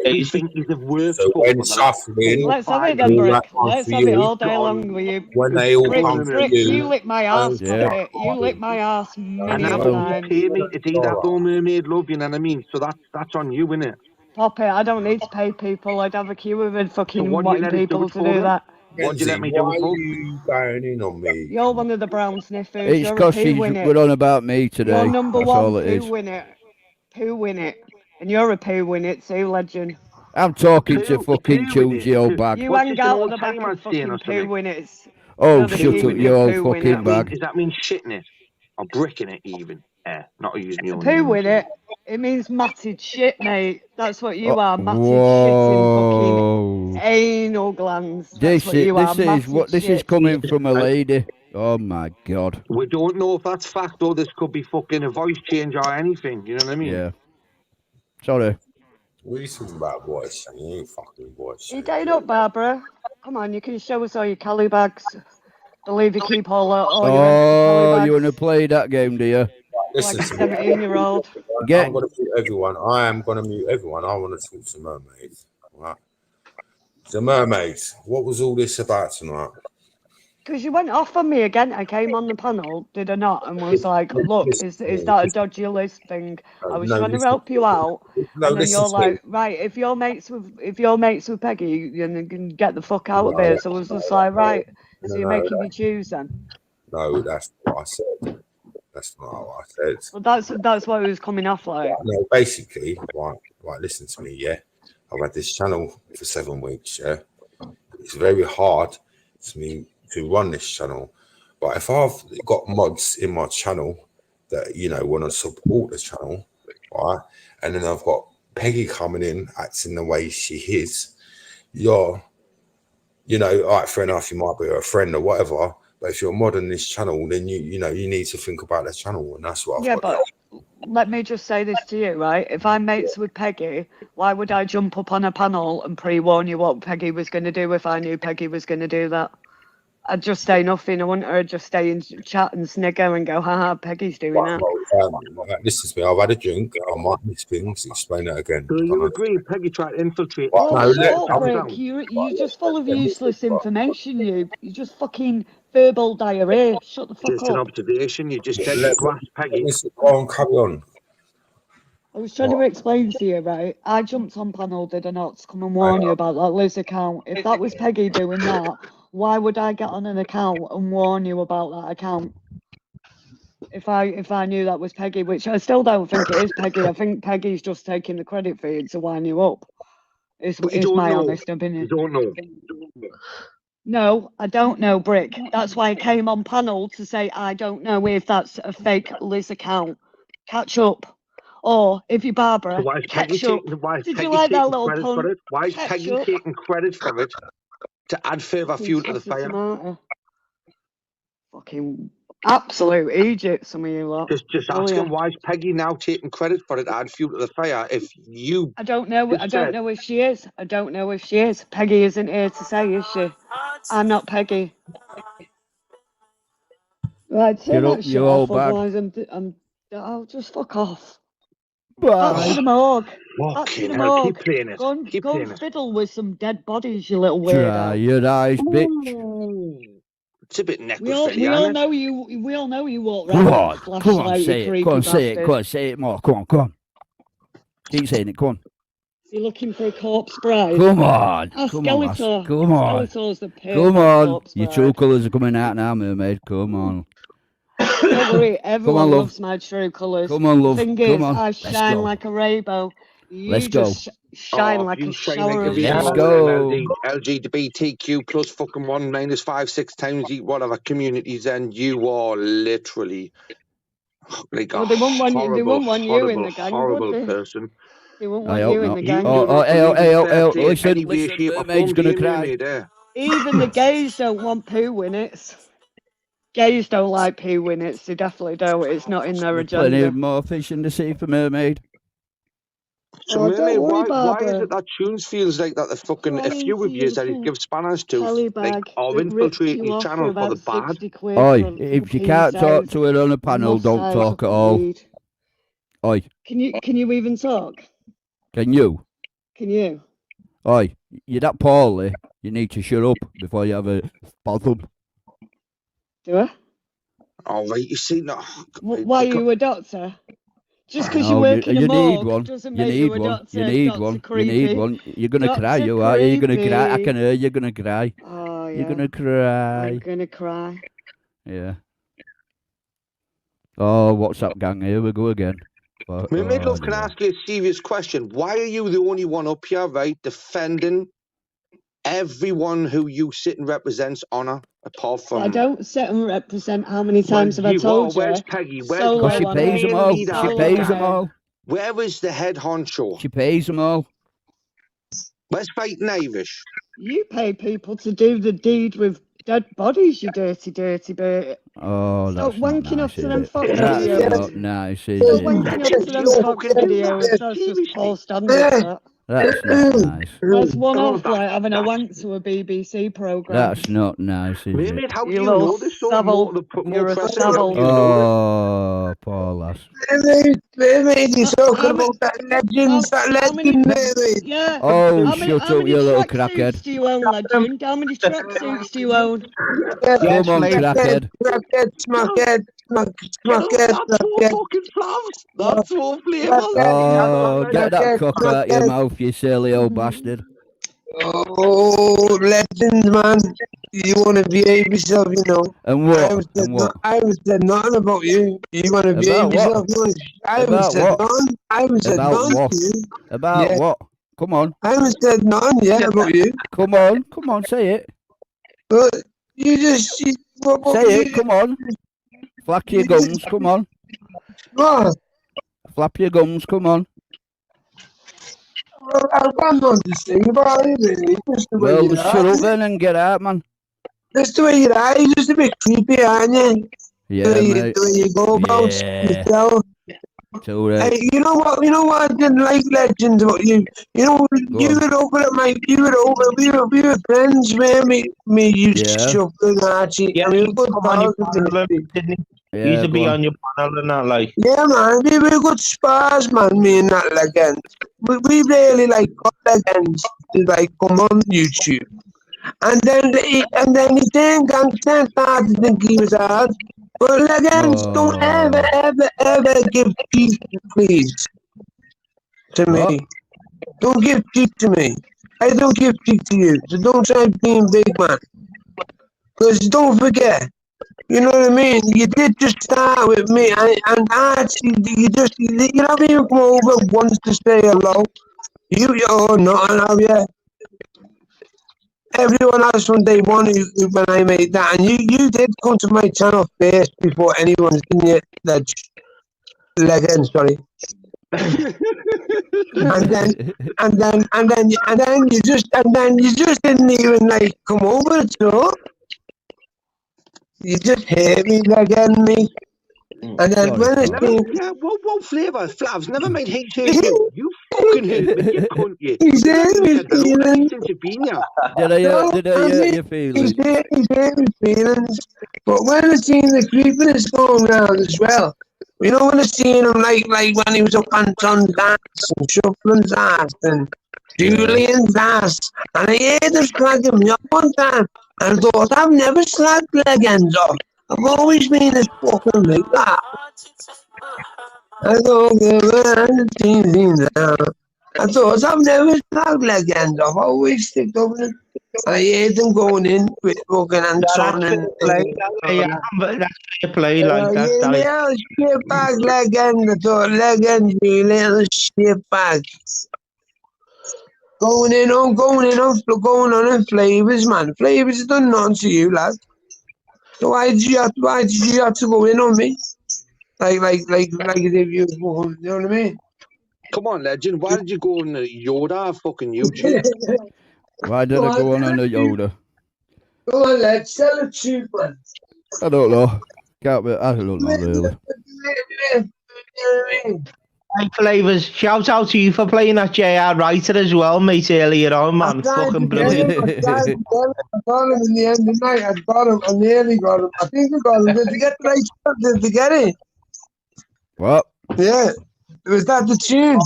You think he's the worst.
Let's have it then, Brick. Let's have it all day long with you.
When they all come
Brick,
to
you lick my ass. You lick my ass many
a
times.
Pay me to do that, though, Mermaid, love, you know what I mean? So that's on you, innit?
Pop it. I don't need to pay people. I'd have a queue of fucking wanting people to do that.
What do you let me do?
Why are you going in on me?
You're one of the brown sniffers.
It's because we're on about me today.
You're number
That's
one.
all it is.
Poo win it. And you're a poo win it too, legend.
I'm talking to fucking Tunesy old bag.
You hang out at the back of fucking poo win it.
Oh,
No, they
shut
keep
up,
it
you old
poo in
fucking
it.
bag.
Does that mean shitting it? Or bricking it even? Not to use my own
Poo
language.
in it. It means matted shit, mate. That's what you
Oh,
are. Matted shit in fucking
whoa.
anal glands. That's what you are. Matted
This is
shit.
coming from a lady. Oh my god.
We don't know if that's fact or this could be fucking a voice change or anything. You know what I mean?
Yeah. Sorry.
What are you talking about, voice? You ain't fucking voice.
You getting up, Barbara? Come on, you can show us all your Cali bags. Believe you keep all your empty Cali bags.
You want to play that game, do you?
Listen
Like a
to me.
17-year-old.
I'm going to mute everyone. I am going to mute everyone. I want to talk to mermaids. Right. So, mermaids, what was all this about tonight?
Because you went off on me again. I came on the panel, did I not? And was like, look, is that a dodgy list thing? I was trying to help you out. And then you're like, right, if you're mates with Peggy, you can get the fuck out of here. So I was just like, right, so you're making me choose then.
No, that's what I said. That's not what I said.
Well, that's what it was coming off like.
No, basically, right, listen to me, yeah. I've had this channel for 7 weeks, yeah. It's very hard to me to run this channel. But if I've got mods in my channel that, want to support the channel, right, and then I've got Peggy coming in, acting the way she is, all right, fair enough, you might be a friend or whatever, but if you're modding this channel, then you need to think about the channel, and that's what I've got.
But let me just say this to you, right? If I'm mates with Peggy, why would I jump up on a panel and pre-warn you what Peggy was going to do if I knew Peggy was going to do that? I'd just say nothing. I wouldn't. I'd just stay in chat and snigger and go, haha, Peggy's doing that.
Listen to me. I've had a drink. I might miss things. Explain it again.
Do you agree Peggy tried to infiltrate?
Oh, shut up, Rick. You're just full of useless information, you. You're just fucking verbal diarrhea. Shut the fuck up.
Just an observation. You just said you grasped Peggy.
Go on, carry on.
I was trying to explain to you, right? I jumped on panel, did I not, to come and warn you about that Liz account. If that was Peggy doing that, why would I get on an account and warn you about that account? If I knew that was Peggy, which I still don't think it is Peggy. I think Peggy's just taking the credit for it to wind you up. Is my honest opinion.
You don't know.
No, I don't know, Brick. That's why I came on panel to say I don't know if that's a fake Liz account. Catch up. Or if you're Barbara,
so why is Peggy
catch up. Did you like that little pun?
Why is Peggy taking credit for it to add further fuel to the fire?
Tomato. Fucking absolute Egypt, some of you lot.
Just asking, why is Peggy now taking credit for it to add fuel to the fire if you...
I don't know if she is. I don't know if she is. Peggy isn't here to say, is she? I'm not Peggy. Right, turn that shit off, otherwise I'll just fuck off. Back to the morgue. Back to the morgue.
Keep playing it.
Go and fiddle with some dead bodies, you little weirdo.
Dry your eyes, bitch.
It's a bit necrophilia.
We all know you walk around with a flashlight.
Come on, say it. Go on, say it. Go on, say it more. Come on. Keep saying it. Come on.
You're looking for a corpse bride.
Come on.
Ask
Come on.
Skeletor.
Come on.
Skeletor's the perfect
Come on.
corpse
Your
bride.
true colours are coming out now, mermaid. Come on.
Don't worry, everyone loves my true colours.
Come on, love.
The thing is, I shine like a rainbow. You just shine like a shower of
Let's go.
LGBTQ plus fucking 1 minus 5 6 times whatever communities, and you are literally like a
they won't want you in the gang,
horrible
would they?
person.
They won't want you in the gang.
Listen, mermaid's gonna cry.
Even the gays don't want poo in it. Gays don't like poo in it. They definitely don't. It's not in their agenda.
Plenty more fish in the sea for mermaid.
So mermaid, why is it that Tunes feels like that the fucking a few of you that he gives spanners to like are infiltrating your channel for the bad?
Oi, if you can't talk to her on a panel, don't talk at all. Oi.
Can you even talk?
Can you?
Can you?
Oi, you're that poorly. You need to shut up before you have a spasm.
Do I?
All right, you see, no.
Why are you a doctor? Just because you work in a morgue doesn't make you a doctor.
You need one. You're gonna cry, you are. You're gonna cry. I can hear you're gonna cry.
Oh, yeah.
You're gonna cry.
I'm gonna cry.
Yeah. Oh, what's up, gang? Here we go again.
Mermaid Love, can I ask you a serious question? Why are you the only one up here, right, defending everyone who you sit and represents honour, apart from.
I don't sit and represent. How many times have I told you?
Where's Peggy? Where's
Solo
Because she
on
pays
it.
them all.
leader?
She
Solo
pays
on
them
it.
all.
Where is the head honcho?
She pays them all.
Where's Fighting Irish?
You pay people to do the deed with dead bodies, you dirty, dirty bird.
Oh,
Stop
that's not
wanking
nice,
up to
is
them
it?
Fox
That's
videos.
not nice, is
Stop
it?
wanking up to them Fox videos. That's just Paul standard, that.
That's not nice.
That's one off like having a wank to a BBC programme.
That's not nice, is
Wait a
it?
minute, how do
You
you
little
know this? So
savile.
More
You're a
pressure. How do
savile.
you know this?
Oh, poor lass.
He's talking about that legends,
Yeah.
Oh,
How
shut
many
up, you little
tracksuits
crackhead.
do you own, legend? How many tracksuits do you own?
Come on, crackhead.
Smackhead.
That's four fucking flowers. That's four flavours.
Oh, get that cock out your mouth, you silly old bastard.
Oh, legend, man. You want to behave yourself, you know.
And what? And what?
I haven't said nothing about you. You want to behave
About
yourself.
what?
I haven't
About
said
what?
nothing. I haven't said
About
nothing
what?
to you.
About
Yeah.
what? Come on.
I haven't said nothing yet about you.
Come on, say it.
But you just...
Say it, come on. Flap your gums, come on.
What?
Flap your gums, come on.
Well, I'm not to sing about it, really. Just the way
Well,
you
shut
are.
up then and get out, man.
That's the way you are. You're just a bit creepy, aren't you?
Yeah, mate.
The way you go about yourself.
It's all right.
Hey, you know what? I didn't like legends about you. You know, you would open up we were friends, man. Me, you,
Yeah.
Shuffling, Archie,
Yeah,
and we
he
were good
come on your
pals.
panel, didn't he? He used to be on your panel and that, like.
Yeah, man, we were good spars, man. Me and that legend. We really like got legends to like come on YouTube. And then he turned gangster and started to think he was hard. But legends, don't ever give peace, please, to me. Don't give peace to me. I don't give peace to you. So don't try being big, man. Because don't forget, you know what I mean? You did just start with me, and actually, you haven't even come over once to say hello. Nothing, have you? Everyone else from day one when I made that, and you did come to my channel first before anyone's in your legend, sorry. and then you just didn't even like come over at all. You just hate me, legend me. And then when it's been...
Yeah, what flavour? Flavs, never mind hate you. You fucking hate me, you cunt, you.
He's hurt me feelings.
Since you've been here.
Did I hurt your feelings?
He's hurt me feelings. But when I seen the creepiness going around as well, you know, when I seen him like when he was up on John's ass and Shuffling's ass and Julian's ass, and I heard him slagging me up one time, and I thought, I've never slagged legends off. I've always been this fucking like that. I don't give anything now. I thought, I've never slagged legends off. I always stick up with it. I hate them going in with fucking Anton and...
Yeah, but that's how you play like that.
You little shitbag legend. I thought, legend, you little shitbag. Going on in flavours, man. Flavours have done nothing to you, lad. So why did you have to go in on me? Like as if you know what I mean?
Come on, legend. Why did you go on the Yoda fucking YouTube?
Why did I go on the Yoda?
Go on, lad. Sell a tube, man.
I don't know. I don't know, really.
Hey, Flavours, shout out to you for playing that JR Writer as well, mate, earlier on, man. Fucking brilliant.
I got him in the end of the night. I nearly got him. I think I got him. Did you get the right stuff? Did you get it?
What?
Yeah. Was that the tune?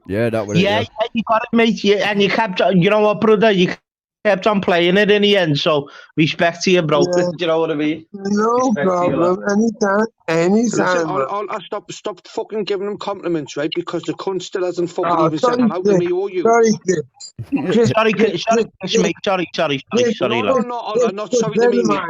Yeah, that was it.
Yeah, you got it, mate. Yeah, and you kept on, you know what, brother? You kept on playing it in the end, so respect to you, bro.
Yeah.
Do you know what I mean?
No problem. Anytime.
I'll stop fucking giving him compliments, right? Because the cunt still hasn't fucking even said hello to me or you.
Sorry, Chris.
Sorry, mate. Sorry.
No, I'm not sorry to me, mate.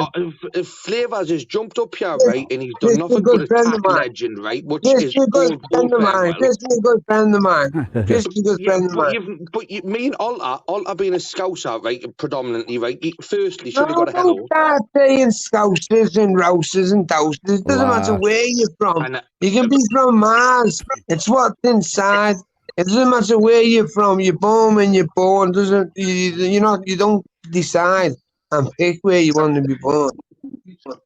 If Flavours has jumped up here, right, and he's done nothing but attack legend, right, which is
a good friend of mine. Just a good friend of mine. Just a good friend of mine.
But me and Alta being a scouser, right, predominantly, right? Firstly, should
No,
have got a
don't
hello.
start saying scousers and rouses and dousers. It doesn't matter
Laugh.
where you're from.
And
You can be from Mars. It's what's inside. It doesn't matter where you're from. You're born when you're born. Doesn't you know? You don't decide and pick where you want to be born.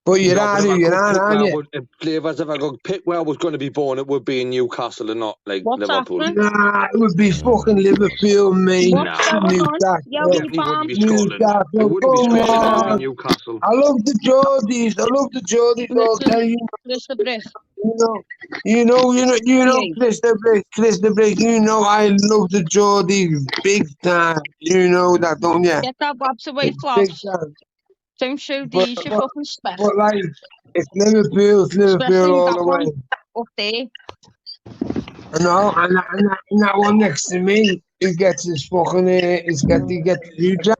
But you're
no,
out
but
who
if I
you're
could
out,
pick where
aren't
I
you?
would, if I could pick where I was going to be born, it would be in Newcastle and not like
What's
Liverpool.
happening?
Nah, it would be fucking Liverpool, mate.
What's going on? Yeah, we
Definitely wouldn't
farm.
be Scotland. It
Newcastle,
wouldn't be
come
Scotland. It would be
on.
Newcastle.
I love the Geordies. I love the Geordies. I'll tell
Listen,
you.
Mr. Brick.
You know, Christopher Blake, you know I love the Geordies big time. You know that, don't you?
Get that wabs away,
Big
flops.
time.
Don't show
But,
these your fucking spec.
but like, it's Liverpool
Especially
all
that
the
one
way.
up there.
I know, and that one next to me, he gets his fucking, he gets his job.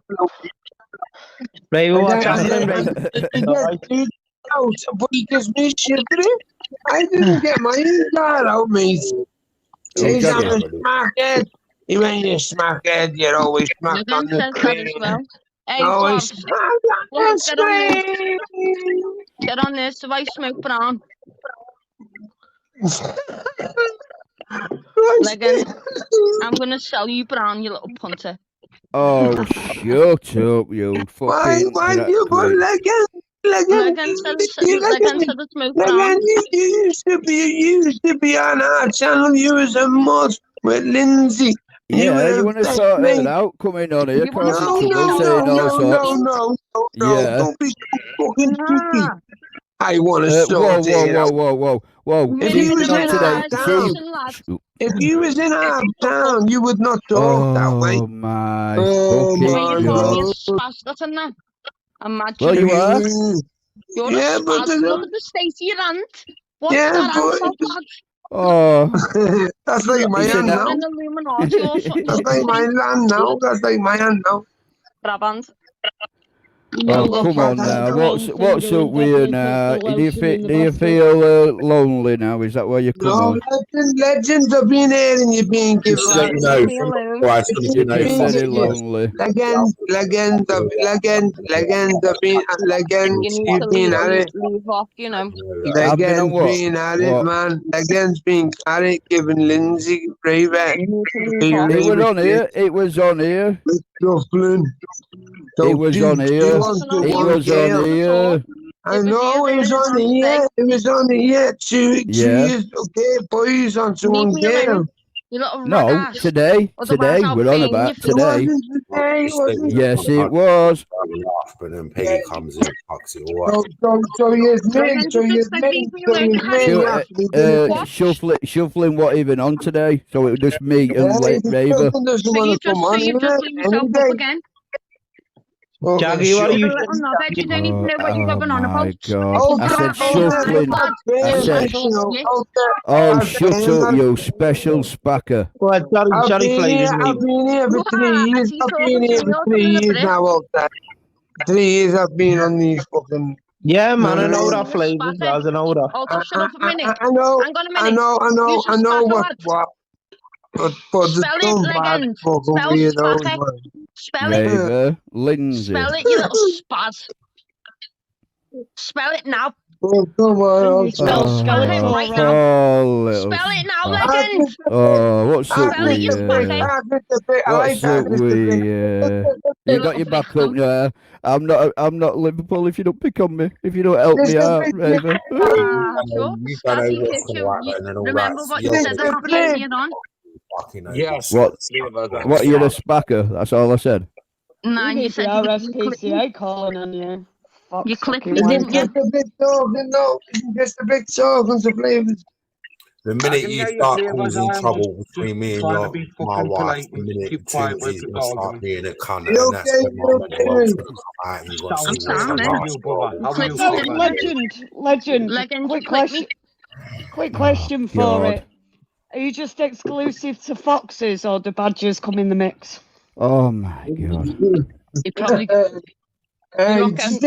Right, well, what's
And
happening, right?
he gets his out, but he gives me shit for it. I didn't get my inside out, mate. Says I'm a smackhead. When you're smackhead, you're always smacked
Logan
on the
says that as
screen.
well. Hey,
Always
flops.
smacked on
Look,
the screen.
get on this so I smoke brown. Logan, I'm gonna sell you brown, you little punter.
Oh, shut up, you fucking.
Why you put
Logan said the smoke brown.
You used to be on our channel. You was a mod with Lindsay.
Yeah, you want to sort it out? Coming on here, causing trouble, saying all sorts.
No,
Yeah.
don't be so fucking stupid. I want to sort it out.
Whoa.
If you was in our town, if you was in our town, you would not talk that way.
Oh my
Oh
fucking
my
You call me a
God.
spaz, and that. Imagine.
Well, you are.
You're
Yeah,
a
but
spaz. Look at the state of your aunt. What's
Yeah,
that
but-
aunt about, lad?
Oh.
That's like my
You're
hand now.
an Illuminati or something.
That's like my hand now. That's like my hand now.
Brabant.
Oh, come on now. What's up with you now? Do you feel lonely now? Is that why you come
No,
on?
legends have been here and you've been given.
Just let you know,
You've been very lonely.
Legends have been legends.
You need
You've
to
been at it.
leave off, you know.
I've been on
Legends
what?
been at it,
What?
man. Legends been at it, giving Lindsay Braver.
It was on here. It was on here.
Dublin.
It was on here. It was on here.
I know it was on here. It was on here. Two
Yeah.
years. Okay, boys on to one
Leave me alone.
girl.
You little
No,
ragass.
today.
Otherwise I'll
We're on
bang
about
your
today. Yes, it was.
But then Peggy comes in and fucks it all up.
So you've made,
Shuffling what even on today. So it was just me and Raver.
So you've just cleaned yourself up again.
Jackie, what are you
You don't even know what you're going on about.
My God. I said shuffling. I said, oh, shut up, you special spacker.
Well, sorry, Flavors,
I've been here for 3 years. I've been here for 3 years now, Walter. 3 years I've been on these fucking.
Yeah, man, I know that Flavors. I know that.
Hold on, shut up a minute.
I know.
Hang on a
I
minute.
know what. But the
Spell it,
dumb bad
Legend.
fucking
Spell
weirdos,
spacker.
man.
Spell it.
Raver, Lindsay.
Spell it, you little spaz. Spell it now.
Oh, come on.
Spell it right now.
Oh, little.
Spell it now, Legend.
Oh, what's up
Spell
with
it, you
you?
spacker.
What's up with you? You got your back up there. I'm not Liverpool if you don't pick on me. If you don't help me out, Raver.
Sure. Spazzy Kitchen. Remember what you said about me earlier on?
Yes.
What are you, the spacker? That's all I said.
No, you said you RSPCA
calling on you.
You clicked me.
Just a bit talking, no. Just a bit talking to Flavors.
The minute you start causing trouble between me and my wife, the minute you two is going to start being a cunt, and that's when my mental health's going to come out and you're going to see what's the
Legend. Quick question for it. Are you just exclusive to foxes, or do badgers come in the mix?
Oh my God.
You probably.
When was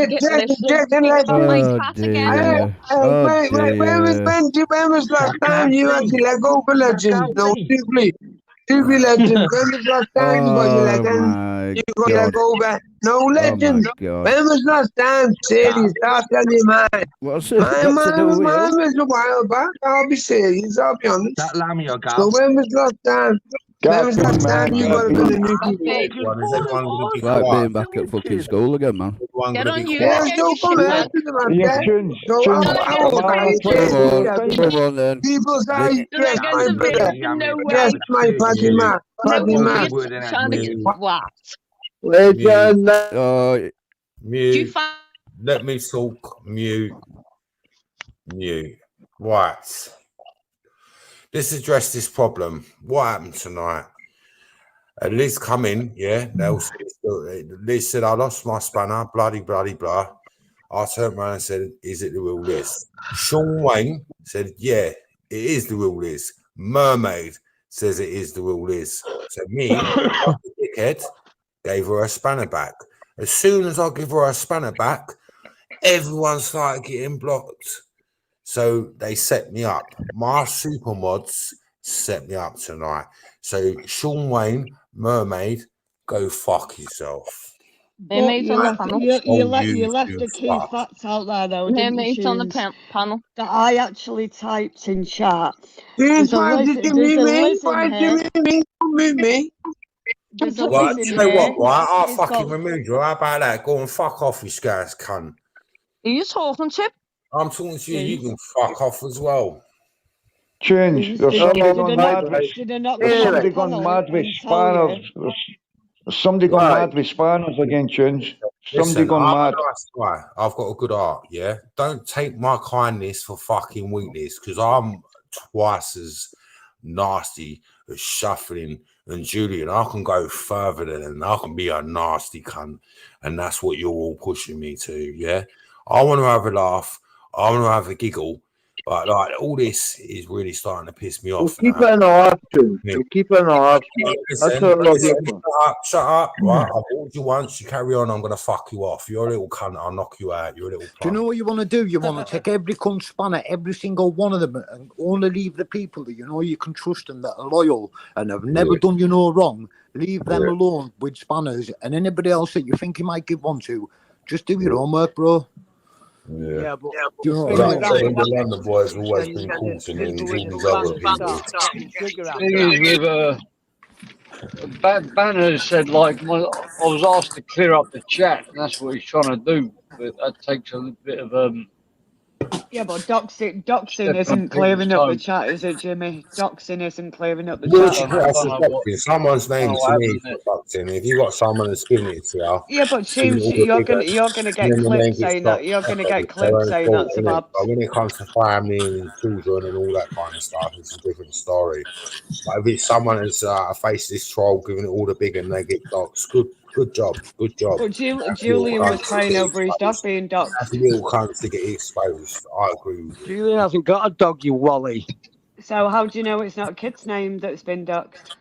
last time you had to let go for Legends? No, simply. To be legends. When was last time you got your
Oh
legends?
my
You got your
god.
over. No
Oh my
legends.
god.
When was last time serious? Start telling you mine.
What's it got to do with
Mine
you?
was a while back. I'll be serious. I'll be honest.
That Lammy or Gav?
So when was last time? When was last time you got a bit of new people?
Is everyone going to be
It's like
quiet?
being back at fucking school again, man.
Everyone
Get
going to
on
be
you,
Yeah,
quiet?
get
so
your
come
shit
here
on.
to the
Yeah,
man.
Tunes.
So
Tunes.
I won't
Banana
say
Tunes.
Come on,
it.
come on then.
People say,
Do
yes,
not go
my
to
brother.
bed for no
Yes,
way.
my Fatima.
No way
Fatima.
you're trying to get what?
Mute.
Oh,
Do you
Mute.
find
Let me talk. Mute. Mute. Right. Let's address this problem. What happened tonight? Liz come in, yeah. Liz said, I lost my spanner, bloody, blah. I turned around and said, is it the real Liz? Sean Wayne said, yeah, it is the real Liz. Mermaid says it is the real Liz. So me, like a dickhead, gave her a spanner back. As soon as I give her a spanner back, everyone started getting blocked. So they set me up. My super mods set me up tonight. So Sean Wayne, Mermaid, go fuck yourself.
But
on the panel?
you left the key facts out there, though, didn't you,
Mermaid's on the
Tunes?
panel.
That I actually typed in chat.
Tunes,
There's a
why did you
Liz
meet me?
in
Why did you
here.
meet me?
There's a
Right,
Liz in
you know what,
here.
right? I'll
It's
fucking
got
remove you. How about that? Go and fuck off, you scouse cunt.
Are you talking to?
I'm talking to you. You can fuck off as well.
Tunes. There's somebody gone mad with.
Did I not
There's
come on
somebody
the
gone
panel
mad with
and tell you?
spanners. There's somebody gone
Right.
mad with spanners again, Tunes. Somebody
Listen,
gone
I'm
mad.
a nice guy. I've got a good heart, yeah? Don't take my kindness for fucking weakness, because I'm twice as nasty as Shuffling and Julian. I can go further than I can be a nasty cunt, and that's what you're all pushing me to, yeah? I want to have a laugh. I want to have a giggle, but like all this is really starting to piss me off
Keep
now.
it in our options. Keep it in our options. That's what I love you for.
Shut up, right? I've warned you once. You carry on, I'm going to fuck you off. You're a little cunt. I'll knock you out. You're a little
Do you know what you want to do? You want to take every cunt spanner, every single one of them, and only leave the people that you know you can trust and that are loyal and have never done you no wrong. Leave them alone with spanners, and anybody else that you think you might give one to, just do your homework, bro.
Yeah,
but do you know
Well,
what I
I'm
mean?
saying the London boys have always been cool to me, and all these other people.
Thing is with Banner said like I was asked to clear up the chat, and that's what he's trying to do, but that takes a little bit of
Yeah, but doxing
Step
isn't
on
clearing
people's
up the
toes.
chat, is it, Jimmy? Doxing isn't clearing up the
What
chat.
you put us in someone's name
Oh,
to me
haven't it?
for fuck's sake. If you got someone that's giving it to you,
Yeah, but
giving it
Tunes,
all the
you're gonna
bigger,
get
then the name
clips
gets
saying that.
dropped.
You're gonna get
It's their
clips
own
saying
fault,
that's
innit?
about.
But when it comes to family and children and all that kind of stuff, it's a different story. But if it's someone that's faced this troll, giving it all the big and they get doxed, good job.
But Julian was crying over his dog being doxed.
That's little cunts to get exposed. I agree with you.
Julian hasn't got a dog, you wally.
So how do you know it's not a kid's name that's been doxed?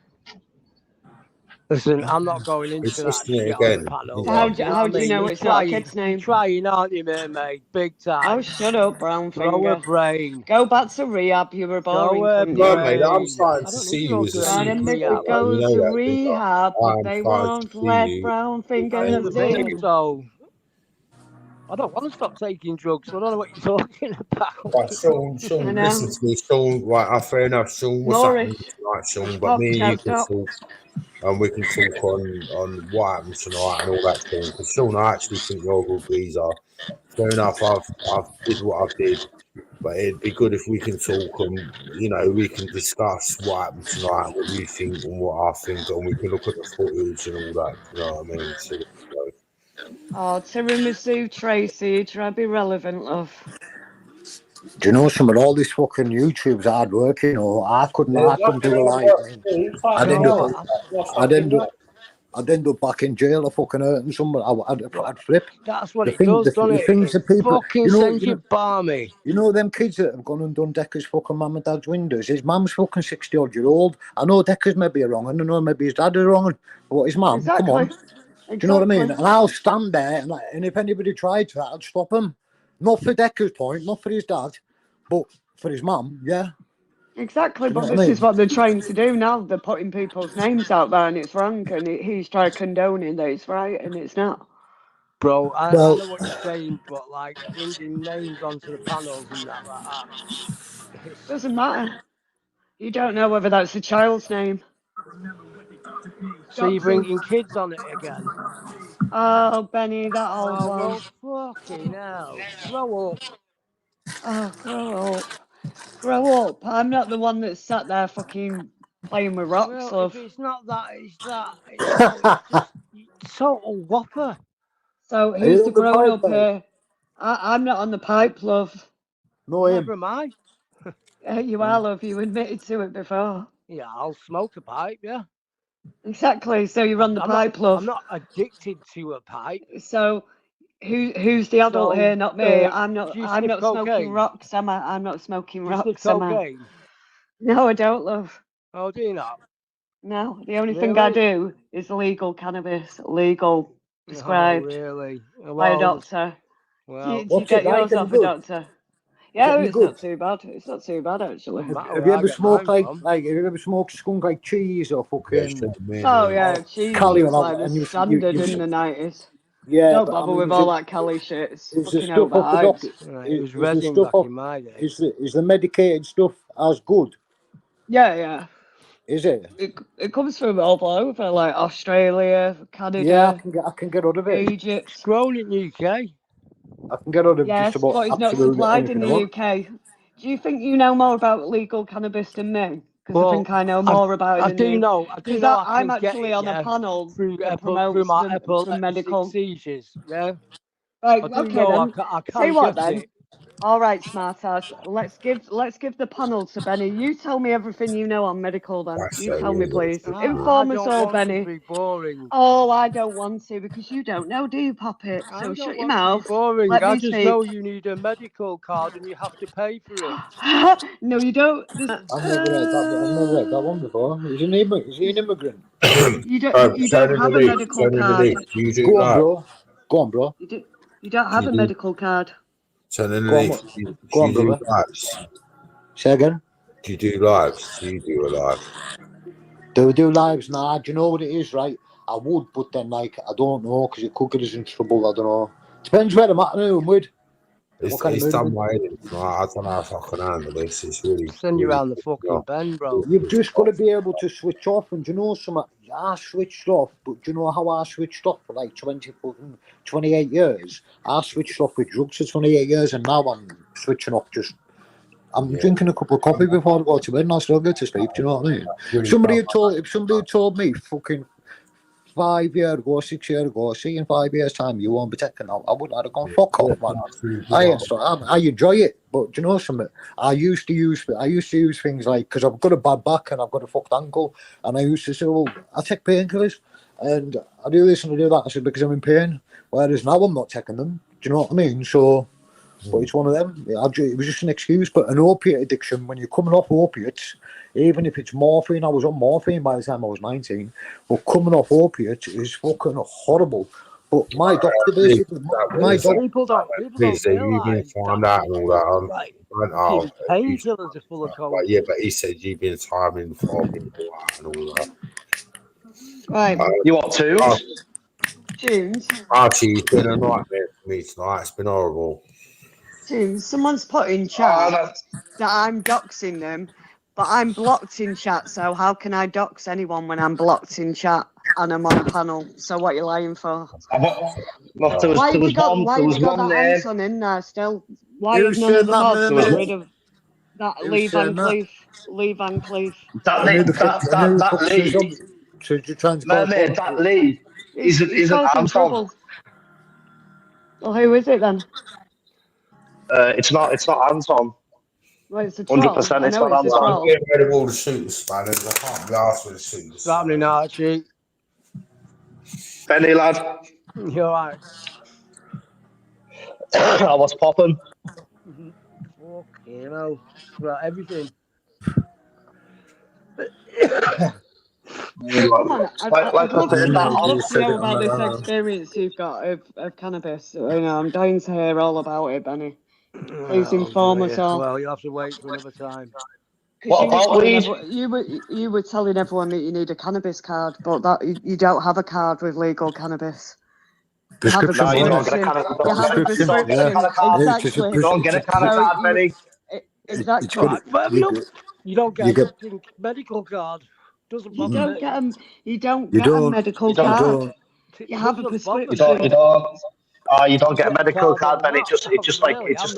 Listen, I'm not going into
It's
that
listening
shit on
again.
the panel.
So how
You
do,
know
how
what
do
I
you
mean?
know
You're
it's not a
trying,
kid's name?
You're trying, aren't you, mermaid? Big time.
Oh, shut up, brown
Throw
finger.
a brain.
Go back to rehab. You were boring.
Throw a
Couldn't
No,
you?
mate, I'm
brain.
starting
I
to
don't need
see
to
you
go
as a
to any
Gotta
super
make
rehab.
you
hero. You
go
know
to
that, don't you?
rehab, but
I'm
they
starting to
won't
see
let
you.
brown
I
fingers
never been,
in.
so I don't want to stop taking drugs, so I don't know what you're talking about.
Right, Sean,
I
listen
know.
to me, Sean. Right, fair enough, Sean. What's happening
Morris.
tonight, Sean? But
Stop,
me and you
shout,
can
stop.
talk, and we can talk on what happened tonight and all that, Sean. Because Sean, I actually think you're a good geezer. Fair enough, I've did what I did, but it'd be good if we can talk and we can discuss what happened tonight, what you think and what I think, and we can look at the footage and all that. You know what I mean? So,
Oh, tiramisu, Tracy, try to be relevant, love.
Do you know some of all this fucking YouTube's hard work? You know, I couldn't do a live. I'd end up back in jail or fucking hurting someone. I'd flip.
That's what
The
it does, doesn't it?
things that people,
Fucking sends you balmy.
You know them kids that have gone and done Decker's fucking mum and dad's windows. His mum's fucking 60-odd-year-old. I know Decker's maybe wrong, and I know maybe his dad is wrong, but his mum, come on. Do you know what I mean? And I'll stand there, and if anybody tried that, I'd stop him. Not for Decker's point, not for his dad, but for his mum, yeah.
Exactly,
Do you
but
know what I
this is
mean?
what they're trying to do now. They're putting people's names out there and it's wrong, and he's trying condoning that it's right and it's not.
Bro, I
Well,
know what you're saying, but like bringing names onto the panels and that like that.
Doesn't matter. You don't know whether that's a child's name.
So you're
Doxing.
bringing kids on it again?
Oh, Benny, that old
Oh,
one.
well, fucking hell. Grow up.
Oh, grow up. Grow up. I'm not the one that sat there fucking playing with rocks,
Well,
love.
if it's not that, it's that. You know, it's just total whopper.
So
Are
who's
you
the
on the
grown
pipe,
up
mate?
here? I'm not on the pipe, love.
No, him.
Never am I.
You are, love. You admitted to it before.
Yeah, I'll smoke a pipe, yeah.
Exactly. So you're on the pipe, love.
I'm not addicted to a pipe.
So who's the adult
So,
here? Not me.
do you
I'm
sniff
not smoking
cocaine?
rocks, am I? I'm not smoking
Do you sniff
rocks, am I?
cocaine?
No, I don't, love.
Oh, do you not?
No, the only thing I
Really?
do is legal cannabis, legal,
Oh,
prescribed
really?
by a
Well,
doctor. Do
well,
you
What's
get
it like?
yours
Any
off a
good?
doctor?
Is
Yeah,
it any
it's
good?
not too bad. It's not too bad, actually.
doesn't matter
Have
where
you
I
ever
get
smoked
mine from.
have you ever smoked skunk like cheese or fucking
Oh, yeah, cheese
Cali
was
and
like the
you
standard in the 90s.
yeah,
Don't
but I
bother
mean,
with all that Cali shit. It's
is the
fucking
stuff off the
overhyped.
doctor?
It was
Is the
resin
stuff
back
off?
in my day.
Is the medicated stuff as good?
Yeah, yeah.
Is it?
It comes from all over, like Australia, Canada,
Yeah, I can get rid of it.
Egypt.
It's grown in the UK.
I can get rid of just
Yes,
about
but it's not
absolutely
supplied in
anything I
the
want.
UK. Do you think you know more about legal cannabis than me? Because I
Well,
think I know more about it
I
than
do
you.
know. I do
Because
know I
I'm
can get
actually
it,
on a
yeah,
panel
through
that
through
promotes
my
them for
epileptic
medical.
seizures. Yeah,
Right,
I do
okay
know
then.
I
Say
can
what
get
then?
it.
All right, smartass. Let's give the panel to Benny. You tell me everything you know on medical then.
That's
You
so
tell me,
weird.
please.
I
Inform us
don't
all,
want to
Benny.
be boring.
Oh, I don't want to because you don't know, do you, Poppet?
I
So
don't
shut your
want to be
mouth.
boring.
Let
I
me
just
speak.
know you need a medical card and you have to pay for it.
No, you don't.
I've never read that one before. Is he an immigrant?
You don't have a medical card.
Go on, bro. Go on, bro.
You don't have a medical card.
Turning
Go on,
Leaf,
go on,
do you do
brother.
lives?
Say again.
Do you do lives? Do you do a live?
Do we do lives? Nah, do you know what it is, right? I would, but then, like, I don't know, because it could get us in trouble, I don't know. Depends where I'm at now, I'm with.
It's,
What kind of
it's
mood I'm
done
in.
my head in. I don't know if I can handle this. It's really,
Send you
really.
around the fucking bend, bro.
You've just got to be able to switch off, and do you know something? I switched off, but do you know how I switched off for like 28 years? I switched off with drugs for 28 years, and now I'm switching off just. I'm drinking a cup of coffee before I go to bed, and I still get to sleep. Do you know what I mean?
Really
If somebody had told me fucking 5 years ago, 6 years ago, see in 5 years' time you won't be taking out, I wouldn't have gone fuck off, man. I enjoy it, but do you know something? I used to use things like, because I've got a bad back and I've got a fucked ankle, and I used to say, well, I take painkillers and I do this and I do that. I said, because I'm in pain. Whereas now I'm not taking them. Do you know what I mean? So. But it's one of them. It was just an excuse. But an opiate addiction, when you're coming off opiates, even if it's morphine, I was on morphine by the time I was 19, but coming off opiates is fucking horrible. But my doctor basically,
People don't realise
find out and all that.
like
Oh,
painkillers are full of cocaine.
yeah, but he said you've been timing for me and all that.
Right.
You what, Tunes?
Tunes.
Archie, it's been a nightmare for me tonight. It's been horrible.
Tunes. Someone's put in chat that I'm doxing them, but I'm blocked in chat. So how can I dox anyone when I'm blocked in chat and I'm on a panel? So what are you lying for?
Why have you got
that Anson in there still? Why have
Who's
none of
saying
the
that
mods
name?
got rid of that
Who's
Lee Van
saying that?
Cleef? Lee Van Cleef.
That Lee,
So you're trying to
Mermaid, that Lee isn't
causing
Anton.
trouble. Well, who is it then?
It's not Anton.
Well, it's a troll.
100%
I
it's
know
not
it's a
Anton.
troll.
I'm getting rid of all the super spanners. I can't be asked with the super
What's happening, Archie?
Benny, lad.
You're right.
I was popping.
Fucking hell. About everything.
Come on, I'd love to know about this
on
experience you've got of cannabis. You know, I'm dying to hear all about it, Benny. Please
Oh,
inform
dear.
us all.
Well, you'll have to wait for another time.
What about weed?
You were telling everyone that you need a cannabis card, but that you don't have a card with legal cannabis. You have a
No, you don't get a
prescription.
canna-
You have a
you don't get a
prescription.
canna card.
Exactly.
You don't get a canna
So
card, Benny.
Exactly.
Right, fair enough. You don't get
you
a
get-
fucking medical card. Doesn't
You
bother
don't
me.
get a you don't
You
get a
don't-
medical
you don't-
card.
It
You have a
doesn't bother
prescription.
me.
You don't get a
Get a
medical
card
card,
on
Ben.
that. Really,
It's
I'm
just
not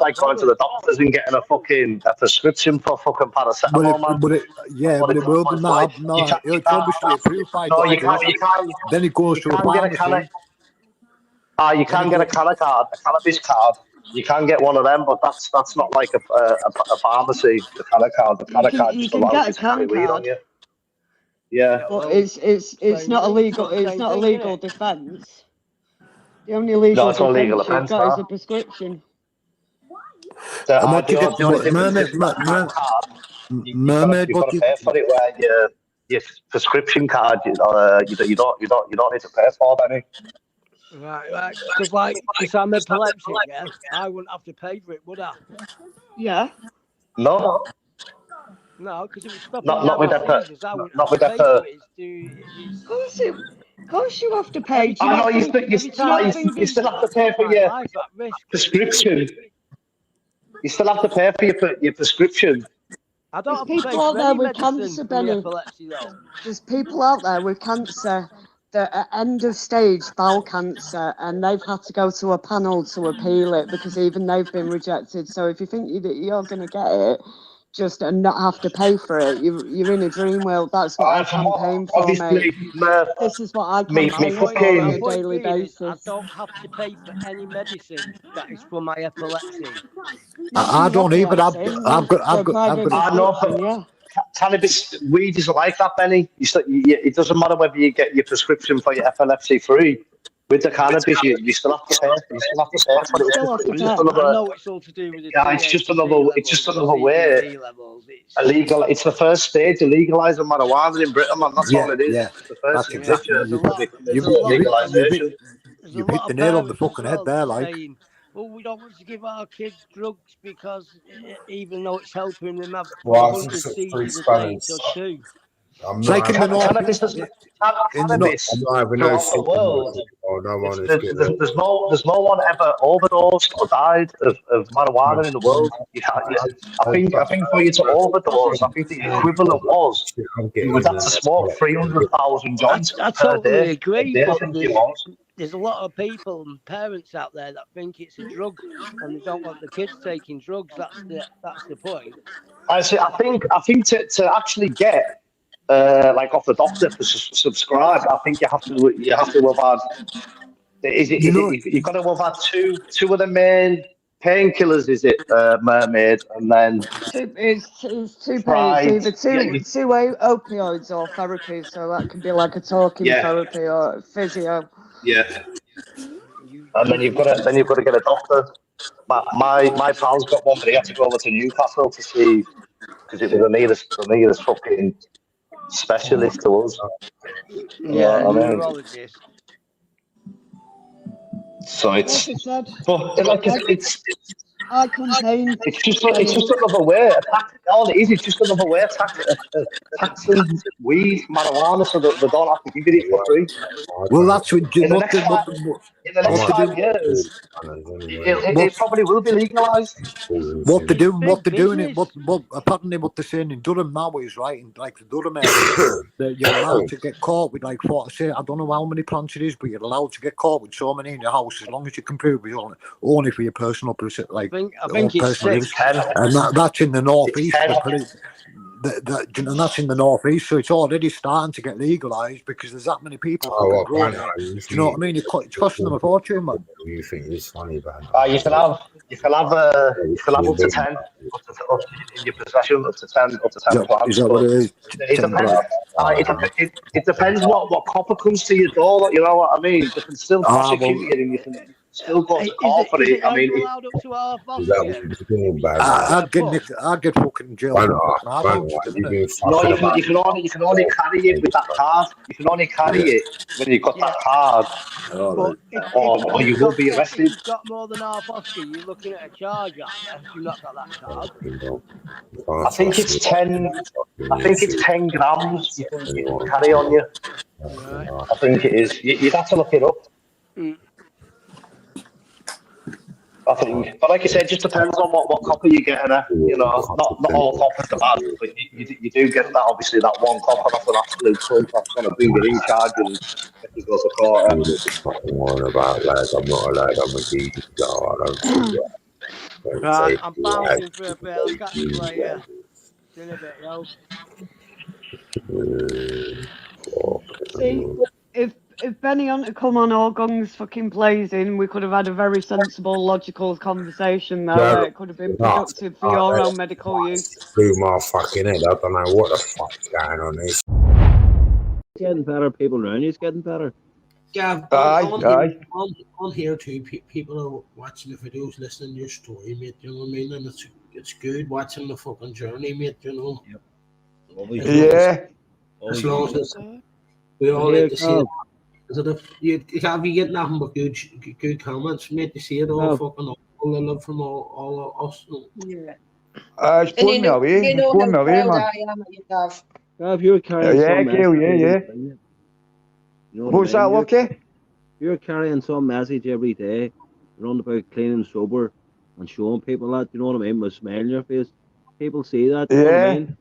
like going to
bothered.
the doctors and getting a prescription for fucking paracetamol, man.
But it will be mad. No, it's obviously approved by
No, you
doctors.
can't.
Then it goes to a
Get a
pharmacy.
you can get a cannabis card. You can get one of them, but that's not like a pharmacy. The canna card,
You
just
can
allows
get
you
a
to carry
can
weed on
card,
you. Yeah.
but it's not illegal. It's not a legal defence. The only legal
it's not legal
defence you've
offence,
got is
no.
a prescription.
The
And what you get,
only difference is that card.
Mermaid,
You've got
what
to
you
pay for it. Where your prescription card, you don't need to pay for, Benny.
Right. Because because I'm epileptic, yeah, I wouldn't have to pay for it, would I?
Yeah.
No.
No, because it was stopping
Not with that.
seizures. I wouldn't
Not
have to
with
pay
that.
for it.
Of course you have to pay. Do you
I
not
know
think,
you
do you not think
still have to pay for your prescription. You still have to pay for your prescription.
I don't have to
people
pay
out
for
there
any
with
medicine
cancer,
for my
Benny?
epilepsy, though.
There's people out there with cancer that are end of stage bowel cancer, and they've had to go to a panel to appeal it because even they've been rejected. So if you think that you're going to get it, just and not have to pay for it, you're in a dream world. That's what I campaign for, mate. This is what I campaign for on a daily basis.
I don't have to pay for any medicine that is for my epilepsy.
I don't either. I've got
Cannabis, weed isn't like that, Benny. It doesn't matter whether you get your prescription for your epilepsy free. With the cannabis, you still have to pay. You still have to pay for it. It's just another.
I know it's all to do with the
It's just another way. Illegal. It's the first stage of legalizing marijuana in Britain, man. That's all it is.
Yeah,
the first
that's exactly.
legalization.
You've hit the nail on the fucking head there, like.
Saying, well, we don't want to give our kids drugs because even though it's helping them have 100 seizures a day or two.
Cannabis throughout the world. There's no one ever overdosed or died of marijuana in the world. I think for you to overdose, I think the equivalent was you would have to smoke 300,000 joints
I
per
totally
day.
agree.
I
But
think it was.
there's a lot of people and parents out there that think it's a drug and they don't want the kids taking drugs. That's the point.
I think to actually get like off the doctor to subscribe, I think you have to have had. You've got to have had two of the main painkillers. Is it Mermaid, and then
it's two
Pride.
pains, either two opioids or therapy. So that could be like a talking therapy or physio.
Yeah. And then you've got to get a doctor. My pal's got one, but he had to go over to Newcastle to see because it was the nearest fucking specialist to us.
Yeah,
neurologist. So it's,
I campaign.
It's just another way. All it is, it's just another way of taxing weed, marijuana, so that they don't have to give it for free.
Well, that's what
in the next 5 years, it probably will be legalised.
What they're doing, apparently what they're saying in Durham now is right, in like the Durham area, that you're allowed to get caught with like I don't know how many plants it is, but you're allowed to get caught with so many in your house as long as you can prove it only for your personal like.
I think it's 6.
And that's in the northeast. And that's in the northeast, so it's already starting to get legalised because there's that many people growing it. Do you know what I mean? It's costing them a fortune, man.
You think it's funny, man?
You can have up to 10 in your possession, up to 10 plants.
Is that what it is?
It depends what copper comes to your door. You know what I mean? You can still prosecute it, and you can still go to
Is
court for
it
it. I
only
mean,
allowed up to half off,
That
Jim?
was the thing about
I'd get fucking in jail for putting half ounce,
you've been
no,
fucking about.
you can only carry it with that card. You can only carry it when you've got that card,
But
or you will be
if
arrested.
you've got more than half Oscar, you're looking at a charge, aren't you? If you've not got that card.
I think it's 10. I think it's 10 grams you can carry on you. I think it is. You'd have to look it up. I think, but like I said, it just depends on what copper you get. You know, not all coppers are bad, but you do get that. Obviously, that one copper, that's an absolute cunt. That's going to bring you in charge and if you go to court.
I'm just fucking worrying about like I'm not allowed. I'm a geek, so I don't do that.
Right, I'm bouncing for a bit. I'll catch you later. See you in a bit, yo.
See, if Benny hadn't come on all guns fucking blazing, we could have had a very sensible, logical conversation there. Where it could have been productive for your own medical use.
Through my fucking head, I don't know what the fuck's going on there.
Getting better, people around you is getting better.
Gav,
Aye.
on here too, people are watching the videos, listening to your story, mate, you know what I mean? And it's good watching the fucking journey, mate, you know?
Yeah.
As long as we all like to see it. You get nothing but good comments, mate, to see it all fucking all the love from all of us.
It's blown me away.
You
It's
know
blown me
how
away,
proud
man.
I am of you, Gav.
Gav, you're carrying
Yeah,
some
Gail,
message.
yeah.
You know
What's
what I
that,
mean?
Lucky?
You're carrying some message every day, around about clean and sober, and showing people that. You know what I mean? With a smile on your face, people see that. You know what I mean?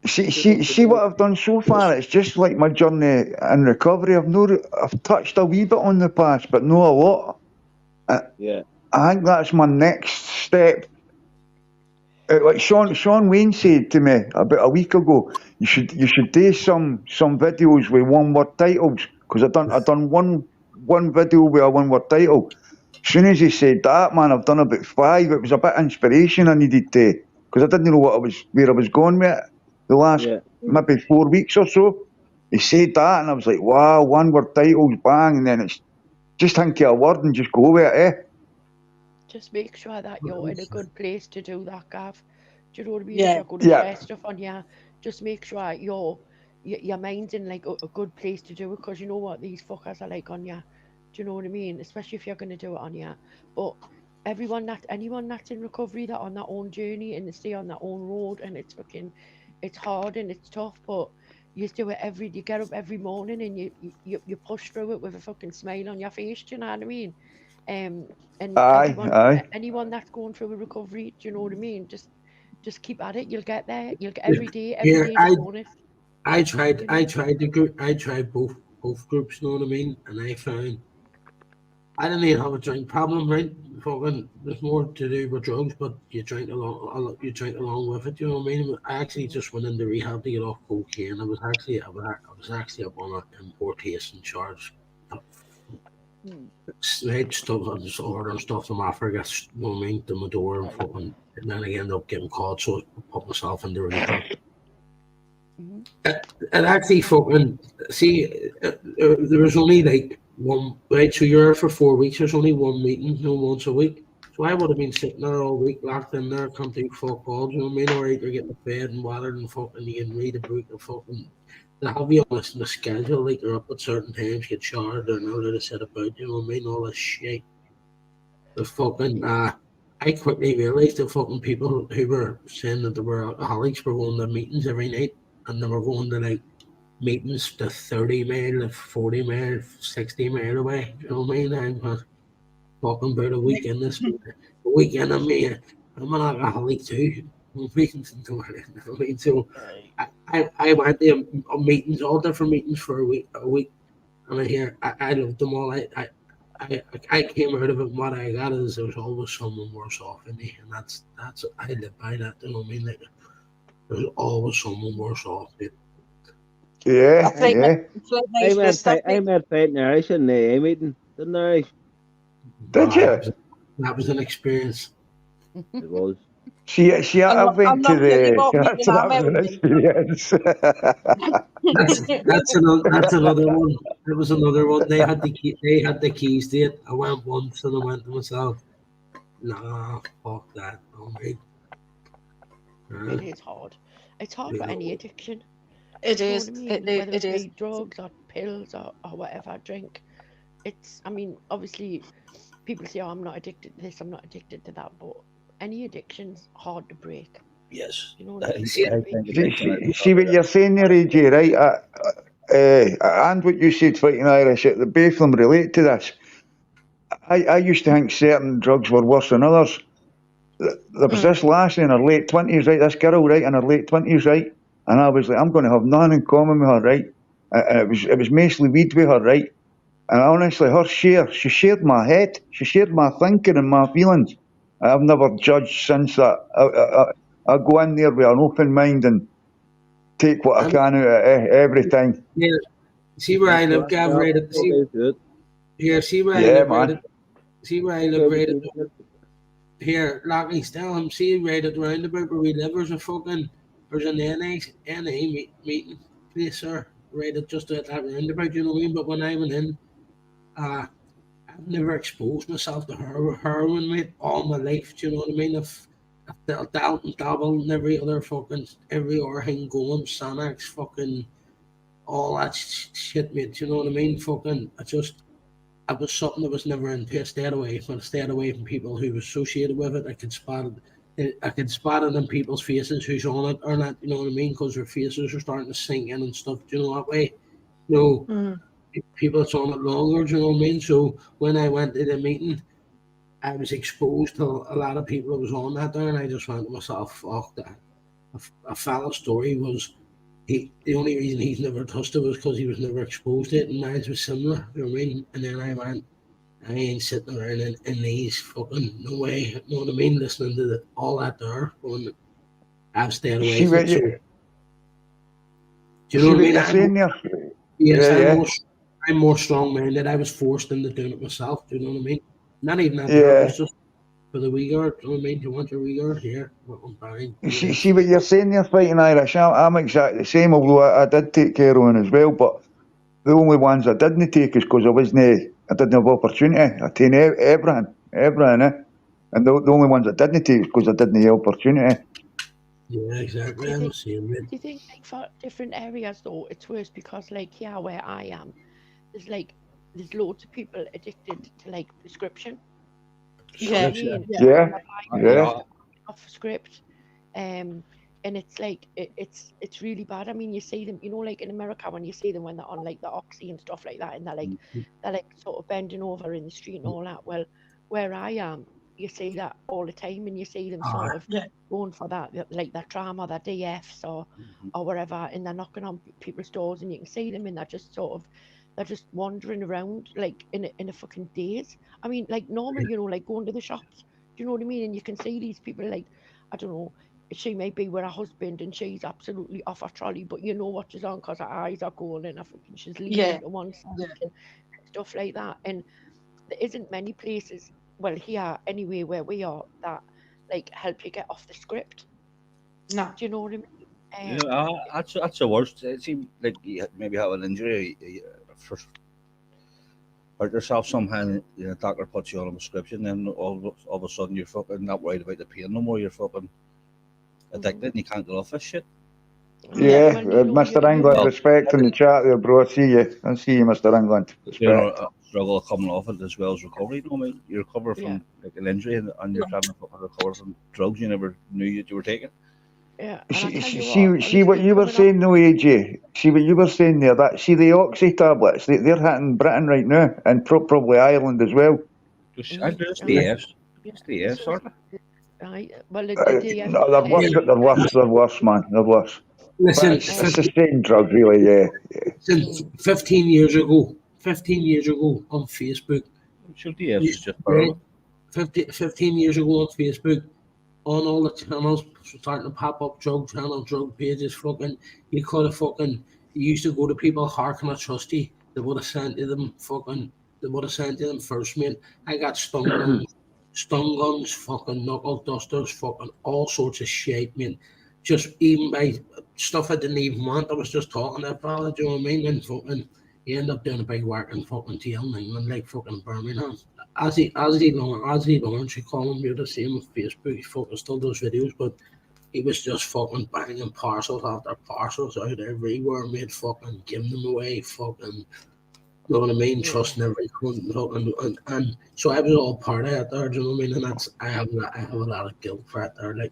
See what I've done so far. It's just like my journey in recovery. I've touched a wee bit on the past, but not a lot.
Yeah.
I think that's my next step. Like Sean Wayne said to me about a week ago, you should do some videos with one-word titles, because I done one video with a one-word title. As soon as he said that, man, I've done about 5. It was a bit of inspiration I needed to, because I didn't know where I was going with it the last maybe 4 weeks or so. He said that, and I was like, wow, one-word titles, bang, and then it's just think of a word and just go with it, eh?
Just make sure that you're in a good place to do that, Gav. Do you know what I mean?
Yeah.
If you're going to share stuff on here, just make sure your mind's in like a good place to do it, because you know what these fuckers are like on here. Do you know what I mean? Especially if you're going to do it on here. But anyone that's in recovery, that on their own journey and they stay on their own road, and it's hard and it's tough, but you do it you get up every morning and you push through it with a fucking smile on your face. Do you know what I mean? And anyone that's going through a recovery, do you know what I mean? Just keep at it. You'll get there. You'll get every day a bonus.
I tried both groups, you know what I mean? And I found I didn't even have a drink problem, right? Fucking, there's more to do with drugs, but you drink along with it, you know what I mean? I actually just went into rehab to get off cocaine. I was actually up on an importation charge. Right, stuff, I was ordering stuff from Africa, you know what I mean, to my door, and then I ended up getting caught, so I put myself into rehab. And actually, fucking, see, there was only like one, right? So you're there for 4 weeks, there's only one meeting, once a week. So I would have been sitting there all week, locked in there, can't do fuck all, you know what I mean? Or either getting fed and watered and fucking, you can read a book and fucking. They have you on the schedule, like they're up at certain times, get showered, they're now to sit about, you know what I mean? All this shit. The fucking, I quickly realised that fucking people who were saying that they were alcoholics were going to meetings every night, and they were going to like meetings to 30 mile, 40 mile, 60 mile away, you know what I mean? I'm talking about a weekend of me, I'm an alcoholic too. Meetings and doing it, I mean, so I went to meetings, all different meetings for a week, and I loved them all. I came out of it, and what I got is there's always someone worse off in me, and that's I live by that. You know what I mean? Like, there's always someone worse off.
Yeah.
I met Peyton in Irish in the AA meeting, didn't I?
Did you?
That was an experience.
It was.
See, I went
I'm
to
not kidding
the.
about meeting
That
our
was an
Melody.
experience.
That's another one. It was another one. They had the keys to it. I went once and I went to myself, nah, fuck that. Oh mate.
It is hard. It's hard with any addiction.
It
You know
is.
what I mean? Whether
It
it
is.
be drugs or pills or whatever, drink. I mean, obviously, people say, oh, I'm not addicted to this, I'm not addicted to that, but any addiction's hard to break.
Yes.
You know what I mean?
See what you're saying there, AJ, right? And what you said, Fighting Irish, the both of them relate to this. I used to think certain drugs were worse than others. There was this lassie in her late 20s, right? This girl, right, in her late 20s, right? And I was like, I'm going to have nothing in common with her, right? And it was mostly weed with her, right? And honestly, she shared my head. She shared my thinking and my feelings. I've never judged since that. I go in there with an open mind and take what I can out of it every time.
Yeah. See where I live, Gav, right at see where I
Yeah,
live, right
man.
at see where I live, right at here, Lockley still I'm seeing right at the roundabout where we live, there's an NA meeting place there, right at just at that roundabout, you know what I mean? But when I went in, I've never exposed myself to heroin, mate, all my life, do you know what I mean? I've dealt and dabbled in every other thing going, Xanax, fucking all that shit, mate, do you know what I mean? Fucking, I was something that was never into. I stayed away from people who were associated with it. I could spot it in people's faces who's on it or not, you know what I mean? Because their faces are starting to sink in and stuff, do you know that way? You know, people that's on it longer, do you know what I mean? So when I went to the meeting, I was exposed to a lot of people that was on that there, and I just went to myself, fuck that. A fella's story was, the only reason he's never touched it was because he was never exposed to it, and mine was similar, you know what I mean? And then I went, I ain't sitting around in these fucking, no way, you know what I mean, listening to all that there, going, I've stayed away
See
from
what
it. So, do you know what I mean?
you're saying there?
Yes,
Yeah.
I'm more strong-minded. I was forced into doing it myself, do you know what I mean? Not even that there, it
Yeah.
was just for the wee girl, do you know what I mean? Do you want your wee girl? Here, I'm fine.
See what you're saying there, Fighting Irish. I'm exactly the same, although I did take heroin as well, but the only ones I didn't take is because I didn't have opportunity. I take everything, eh? And the only ones I didn't take is because I didn't have opportunity.
Yeah, exactly. I'm the same,
Do you think like for different areas though, it's worse because like here where I am, there's loads of people addicted to like prescription. You know what I mean?
Yeah.
Off script. And it's like it's really bad. I mean, you see them, you know, like in America when you see them when they're on like the oxy and stuff like that, and they're like sort of bending over in the street and all that. Well, where I am, you see that all the time, and you see them sort of going for that, like their trauma, their DFs or whatever, and they're knocking on people's doors, and you can see them, and they're just wandering around like in a fucking daze. I mean, like normal, you know, like going to the shops. Do you know what I mean? And you can see these people like, I don't know, she may be with her husband and she's absolutely off her trolley, but you know what she's on because her eyes are going and she's leaning to one side and stuff like that. And there isn't many places, well, here anyway, where we are, that like help you get off the script.
No.
Do you know what I mean?
Yeah, that's the worst. It seems like you maybe have an injury, you hurt yourself somehow, the doctor puts you on a prescription, then all of a sudden you're fucking not worried about the pain no more, you're fucking addicted and you can't get off this shit.
Yeah, Mr. England, respect in the chat there, bro. I see you, Mr. England. Respect.
You know, a struggle coming off it as well as recovery. You know, I mean, you recover from like an injury and you're trying to recover from drugs you never knew that you were taking.
Yeah.
See what you were saying though, AJ. See what you were saying there. The oxy tablets. They're hitting Britain right now, and probably Ireland as well.
Just the F, sort of.
Well,
no, they're worse, man. They're worse.
Listen,
but it's the same drug, really. Yeah.
15 years ago on Facebook.
Sure, the F is just horrible.
15 years ago on Facebook, on all the channels starting to pop up drug pages, fucking, you could have fucking, you used to go to people, how can I trust you? They would have sent to them first, mate. I got stung stun guns, fucking knuckle dusters, fucking all sorts of shit, man. Just even by stuff I didn't even want. I was just talking to a fella, do you know what I mean? And fucking, he ended up doing a big work in fucking jail in England, like fucking Birmingham. As he learned, she called him, you're the same with Facebook, he fucking still does videos, but he was just fucking banging parcels after parcels out everywhere, mate, fucking giving them away, fucking, you know what I mean, trusting everyone, and so I was all part of it there, do you know what I mean, and that's, I have a lot of guilt for it there, like.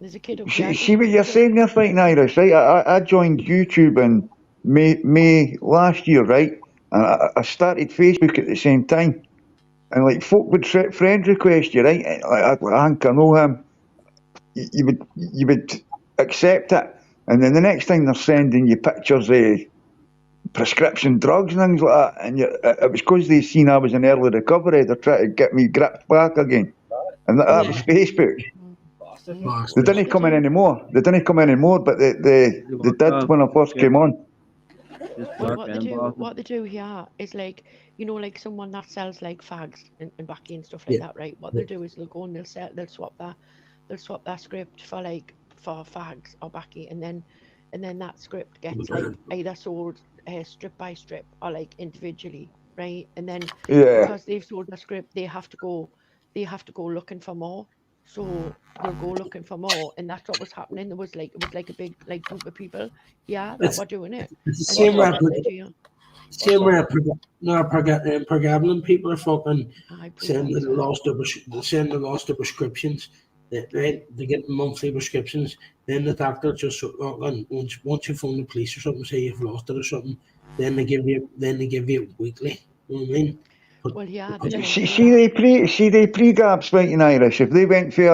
There's a kid up
See what you're saying there, fighting Irish, right? I joined YouTube in May last year, right? And I started Facebook at the same time. And like folk would friend request you, right? I think I know him. You would accept it, and then the next thing they're sending you pictures of prescription drugs and things like that. And it was because they seen I was in early recovery. They're trying to get me gripped back again, and that was Facebook. They didn't come in anymore. But they did when I first came on.
Well, what they do here is like, you know, like someone that sells like fags and baccy and stuff like that, right? What they'll do is they'll go and they'll swap that script for fags or baccy, and then that script gets like either sold strip by strip or like individually, right? And then because they've sold the script, they have to go looking for more. So they'll go looking for more, and that's what was happening. It was like a big like group of people, that were doing it.
It's the same where Pergablin people are fucking saying they lost their prescriptions. They get monthly prescriptions. Then the doctor just once you phone the police or something, say you've lost it or something, then they give you it weekly. You know what I mean?
Well, yeah.
See they pre-gabs fighting Irish. If they went for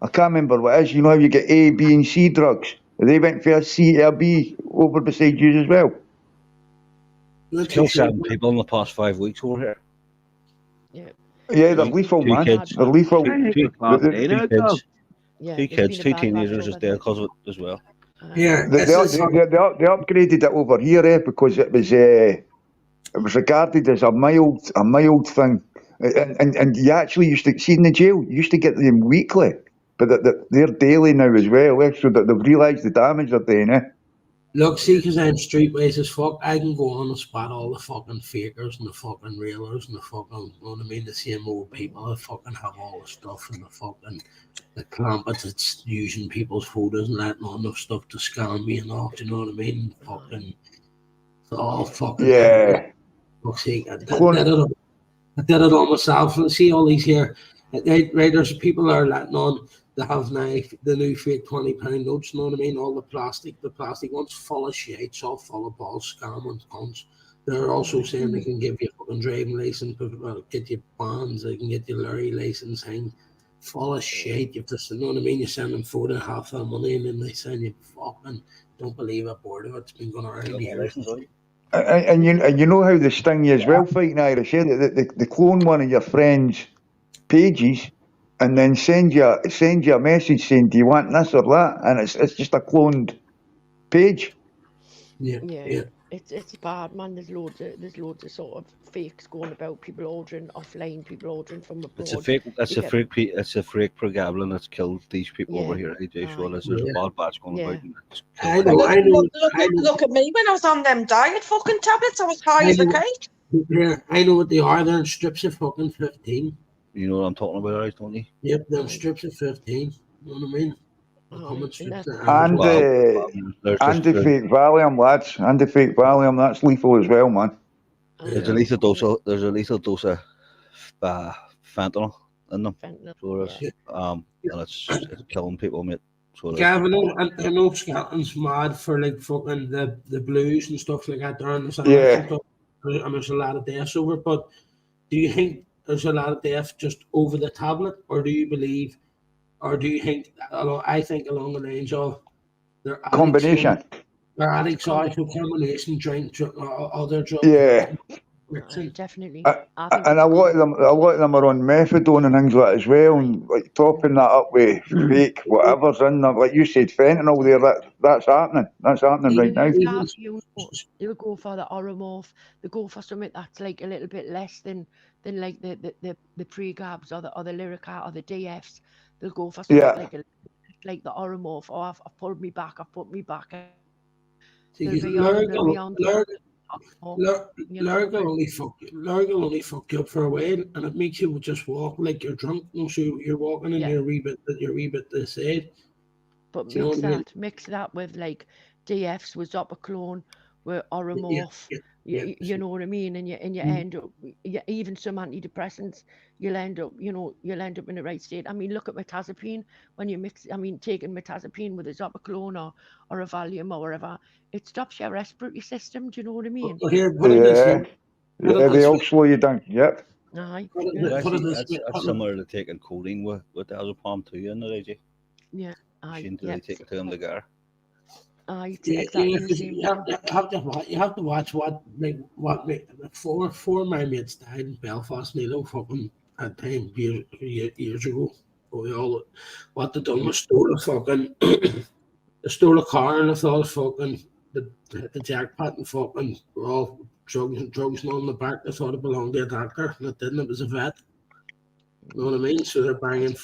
I can't remember what it is. You know how you get A, B, and C drugs. If they went for a C or B over beside you as well.
Killed 7 people in the past 5 weeks over here.
Yeah, they're lethal, man.
Kids.
They're lethal.
Two kids, 2 teenagers is there because of it as well.
Yeah,
they upgraded it over here, because it was regarded as a mild thing, and you actually used to see in the jail. You used to get them weekly, but they're daily now as well. So that they've realised the damage they're doing.
Look, see, because I'm streetwise as fuck, I can go on and spot all the fucking fakers and the fucking railers and the fucking, you know what I mean, the same old people that fucking have all the stuff and the clampets that's using people's photos and letting on enough stuff to scam me and all, do you know what I mean? Fucking, it's all fucking.
Yeah.
Fuck's sake, I did it all myself. And see all these here, right, there's people that are letting on. They have now the new fake £20 notes, you know what I mean? All the plastic ones full of shit, it's all full of balls, scam and cons. They're also saying they can give you a fucking driving license, get you bonds, they can get you lorry license, full of shit. You have to, you know what I mean? You send them half the money, and then they send you fucking, don't believe a board of it. It's been going around here.
And you know how they sting you as well, fighting Irish. They clone one of your friends' pages, and then send you a message saying, "Do you want this or that?" And it's just a cloned page.
Yeah.
It's bad, man. There's loads of sort of fakes going about. People ordering offline, people ordering from abroad.
It's a fake Pergablin that's killed these people over here. So there's a bad batch going about.
I know.
Look at me when I was on them diet fucking tablets. I was high as a kite.
Yeah, I know what they are. They're in strips of fucking 15.
You know what I'm talking about, right, don't you?
Yep, they're in strips of 15. You know what I mean?
And the fake Valium, lads. And the fake Valium, that's lethal as well, man.
There's a lethal dose of fentanyl in them. So and it's killing people, mate. So
Gavin, I know Scotland's mad for like fucking the blues and stuff like that there, and there's a lot of deaths over it. But do you think there's a lot of deaths just over the tablet, or do you think I think along the lines of their
combination?
They're addicts, so combination, drink, other drugs.
Yeah.
Definitely.
And a lot of them are on methadone and things like that as well, and like topping that up with fake whatever's in them. Like you said, fentanyl there. That's happening. That's happening right now.
They'll go for the oromorph. They go for something that's like a little bit less than like the pre-gabs or the Lyrica or the DFs. They'll go for something like the oromorph. Oh, I've pulled me back. I've put me back. They'll be on.
Lurg will only fuck you up for a while, and it makes you just walk like you're drunk. So you're walking and you're a wee bit to the side.
But
Do you know what I mean?
mix that with like DFs with Zopiclone, with oromorph. You know what I mean, and you end up even some antidepressants. You'll end up in the right state. I mean, look at metazapine. When you mix, taking metazapine with a Zopiclone or a Valium or whatever, it stops your respiratory system. Do you know what I mean?
They all slow you down. Yep.
Aye.
That's similar to taking codeine with diazepam too, isn't it, AJ?
Yeah. Aye.
You really take it to them together.
Exactly the same.
You have to watch what four of my mates died in Belfast. And they don't fucking had time years ago. What they done was stole a car and I thought fucking the jackpot and fucking all drugs and all in the back. They thought it belonged to a doctor and it didn't. It was a vet. You know what I mean? So they're banging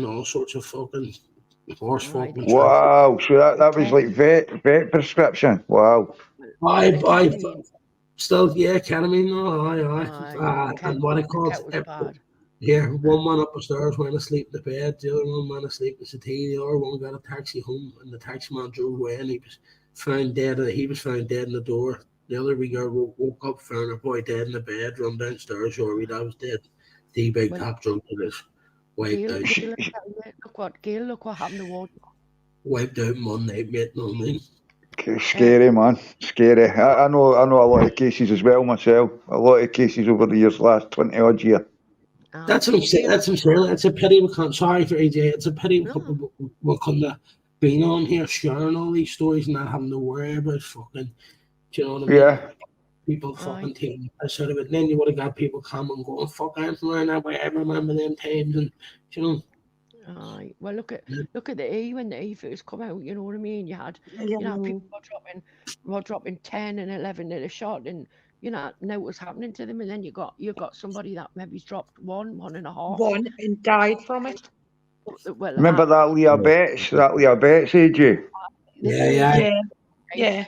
all sorts of fucking horse fucking.
Wow, so that was like vet prescription. Wow.
Aye. Still, ketamine. Aye. And what I call it. Yeah, one went up the stairs, went asleep in the bed. The other one went asleep in the settee. The other one got a taxi home, and the taxi man drove away, and he was found dead. He was found dead in the door. The other wee girl woke up, found her boy dead in the bed, run downstairs. That was dead. The big top drunk to this. Wiped out.
Look what happened to Ward.
Wiped out one night, mate. No, I mean.
Scary, man. Scary. I know a lot of cases as well myself. A lot of cases over the years, last 20 odd years.
That's what I'm saying. It's a pity we can't. Sorry for AJ. It's a pity we couldn't have been on here sharing all these stories and not having to worry about fucking. Do you know what I mean?
Yeah.
People fucking taking the piss out of it. And then you would have got people coming going, fuck, I'm from around that way. I remember them times, and you know.
Aye. Well, look at the E when the E first come out. You know what I mean? You had people were dropping 10 and 11 at a shot, and know what's happening to them. And then you got somebody that maybe's dropped 1.5.
One and died from it.
Well,
remember that Leah Betts, AJ?
Yeah.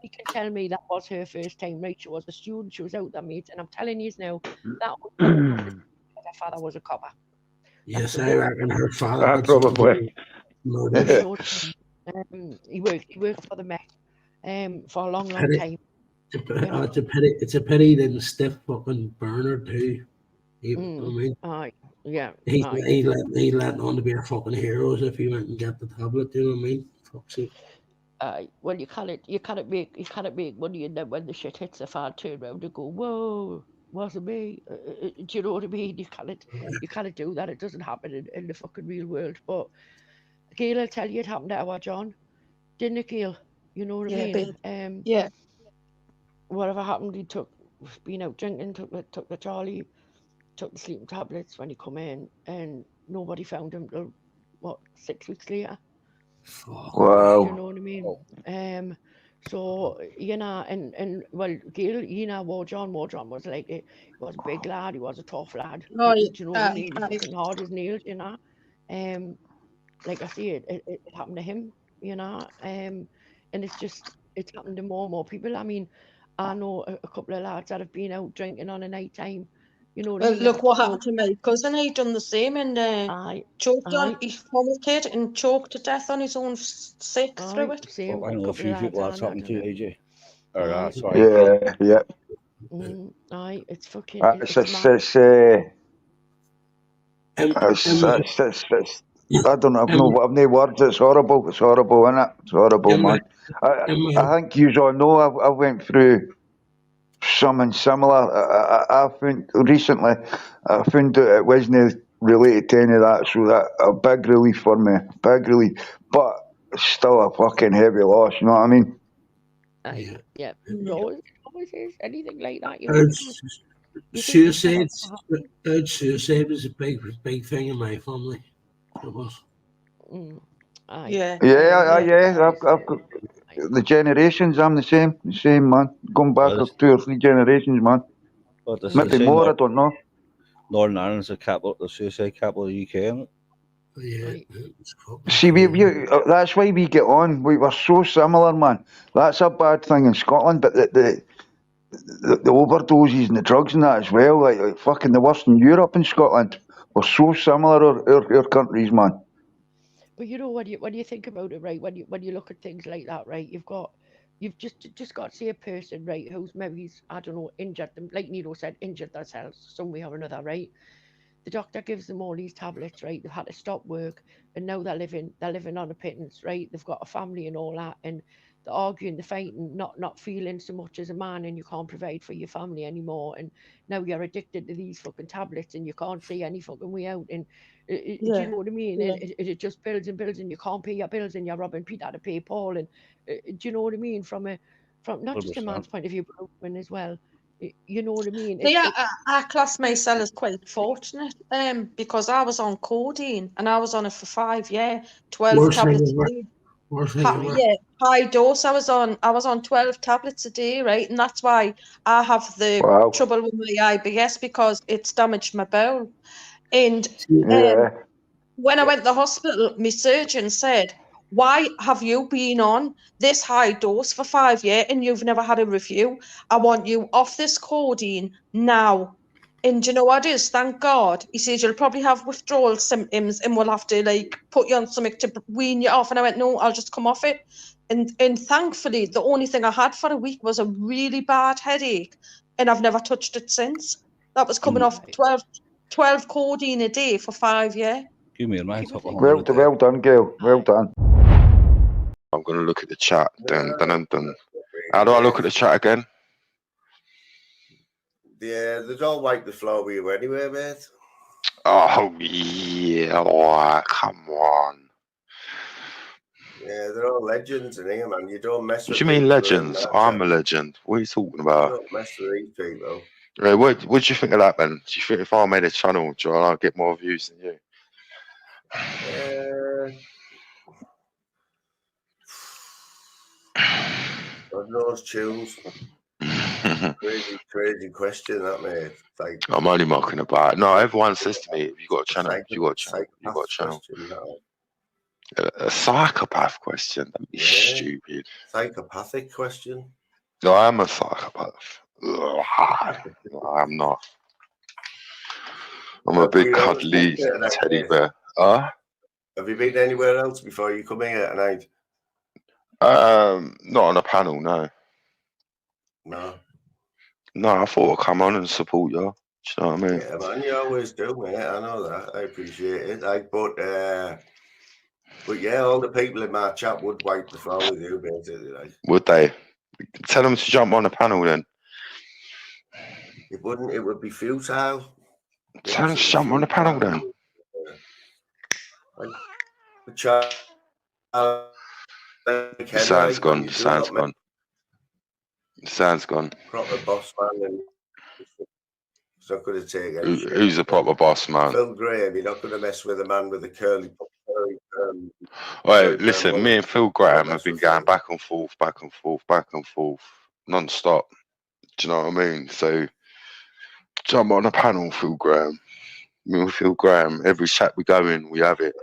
You can tell me that was her first time, right? She was a student. She was out there, mate. And I'm telling you now, that her father was a copper.
Yes, I reckon her father.
Probably.
He worked for the Met for a long time.
It's a pity he didn't stiff fucking Bernard too. I mean,
yeah.
He let on to be a fucking heroes if he went and got the tablet. You know what I mean? Fuck's sake.
Well, you can't make money, and then when the shit hits the fan, turn around and go, whoa, wasn't me. Do you know what I mean? You can't do that. It doesn't happen in the fucking real world. But Gail will tell you it happened to our John, didn't it, Gail? You know what I mean?
Yeah.
Whatever happened, he been out drinking, took the Charlie, took the sleeping tablets when he come in, and nobody found him till 6 weeks later.
Wow.
You know what I mean? So and well, Gail, Ward John was like he was a big lad, he was a tough lad.
Oh,
Do you know what I mean? He was fucking hard as nails, like I say, it happened to him, and it's happened to more and more people. I mean, I know a couple of lads that have been out drinking on a night time. You know what I mean?
Look what happened to my cousin. He done the same and choked on his former kid and choked to death on his own sick through it.
Same.
I know a few people that's happened to, AJ.
Yeah.
Aye, it's fucking.
I don't know. I've no words. It's horrible. It's horrible, isn't it? It's horrible, man. I think you all know I went through something similar. I found recently. I found that it wasn't related to any of that, so that a big relief for me. Big relief, but still a fucking heavy loss. You know what I mean?
Yeah. No, accomplices, anything like that. You
Urge
you think you'd
suicide.
never happen?
Urge suicide was a big thing in my family. It was.
Aye.
Yeah,
Yeah.
I've got the generations. I'm the same man. Going back
Well,
2 or 3 generations, man.
But this
Maybe
is
more. I don't know.
Northern Ireland's the capital, the suicide capital of the UK, isn't it?
Yeah.
See, that's why we get on. We were so similar, man. That's a bad thing in Scotland, but the overdoses and the drugs and that as well, like fucking the worst in Europe and Scotland. We're so similar, our countries, man.
But you know, when you think about it, right? When you look at things like that, right? You've just got to see a person, right, who's maybe, I don't know, injured them, like Nino said, injured themselves some way or another, right? The doctor gives them all these tablets, right? They've had to stop work, and now they're living on a pittance, right? They've got a family and all that, and they're arguing, they're fighting, not feeling so much as a man, and you can't provide for your family anymore, and now you're addicted to these fucking tablets, and you can't see any fucking way out, and do
Yeah,
you know what I mean?
yeah.
It just builds and builds, and you can't pay your bills, and you're robbing Peter to pay Paul, and do you know what I mean? From not just a
100%.
man's point of view, but a woman as well. You know what I mean?
See, I class myself as quite fortunate, because I was on codeine and I was on it for 5 years, 12
Worst thing
tablets a
ever.
day.
Worst thing ever.
Yeah, high dose. I was on 12 tablets a day, right? And that's why I have the
Wow.
trouble with my IBS, because it's damaged my bowel. And
Yeah.
when I went to the hospital, my surgeon said, "Why have you been on this high dose for 5 years and you've never had a review? I want you off this codeine now." And do you know what it is? Thank God. He says, "You'll probably have withdrawal symptoms and we'll have to put you on something to wean you off." And I went, "No, I'll just come off it." And thankfully, the only thing I had for a week was a really bad headache, and I've never touched it since. That was coming off 12 codeine a day for 5 years.
Give me a nice couple of
Well,
hundred.
well done, girl. Well done.
I'm going to look at the chat. Dun, dun, dun, dun. How do I look at the chat again?
Yeah, they don't wipe the floor with you anyway, mate.
Oh, yeah. Oh, come on.
Yeah, they're all legends in here, man. You don't mess
What
with
do you mean
people
legends?
that,
I'm a legend. What are you talking
You
about?
don't mess with these people.
What do you think of that, man? Do you think if I made a channel, do I get more views than you?
God knows tunes. crazy question, that, mate. Like,
I'm only mocking about. No, everyone says to me, "Have you got a channel? Have you got a channel? Have you got a channel?"
question, that.
A psychopath question? That'd be stupid.
Psychopathic question.
No, I'm a psychopath. Ugh, I'm not. I'm a
Have
big
you
cuddly
been tonight,
teddy
mate?
bear.
Have you been anywhere else before you come here tonight?
Not on a panel, no.
No.
No, I thought I'd come on and support you. Do you know what I mean?
Yeah, man, you always do, mate. I know that. I appreciate it. But yeah, all the people in my chat would wipe the floor with you, basically. Like,
Would they? Tell them to jump on the panel then.
it wouldn't. It would be futile.
Tell them to jump on the panel then.
Like, the chat.
The sound's gone. The sound's gone. The sound's gone.
Proper boss man, and he's not going to take any shit.
Who's the proper boss man?
Phil Graham, you're not going to mess with a man with a curly.
Wait, listen, me and Phil Graham have been going back and forth, non-stop. Do you know what I mean? So, jump on a panel, Phil Graham. Me and Phil Graham, every chat we go in, we have it.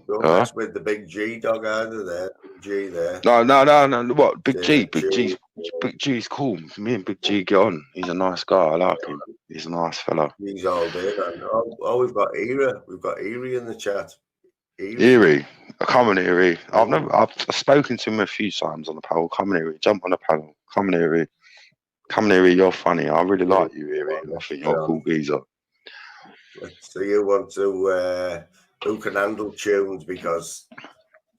Don't mess with the big G dog either there. G there.
No. What? Big G's cool. Me and Big G get on. He's a nice guy. I like him. He's a nice fella.
He's all day, man. Oh, we've got Era. We've got Erie in the chat.
Erie. Come on, Erie. I've spoken to him a few times on the panel. Come on, Erie. Jump on the panel. Come on, Erie. Come on, Erie. You're funny. I really like you, Erie. I think you're a cool geezer.
So you want to who can handle tunes, because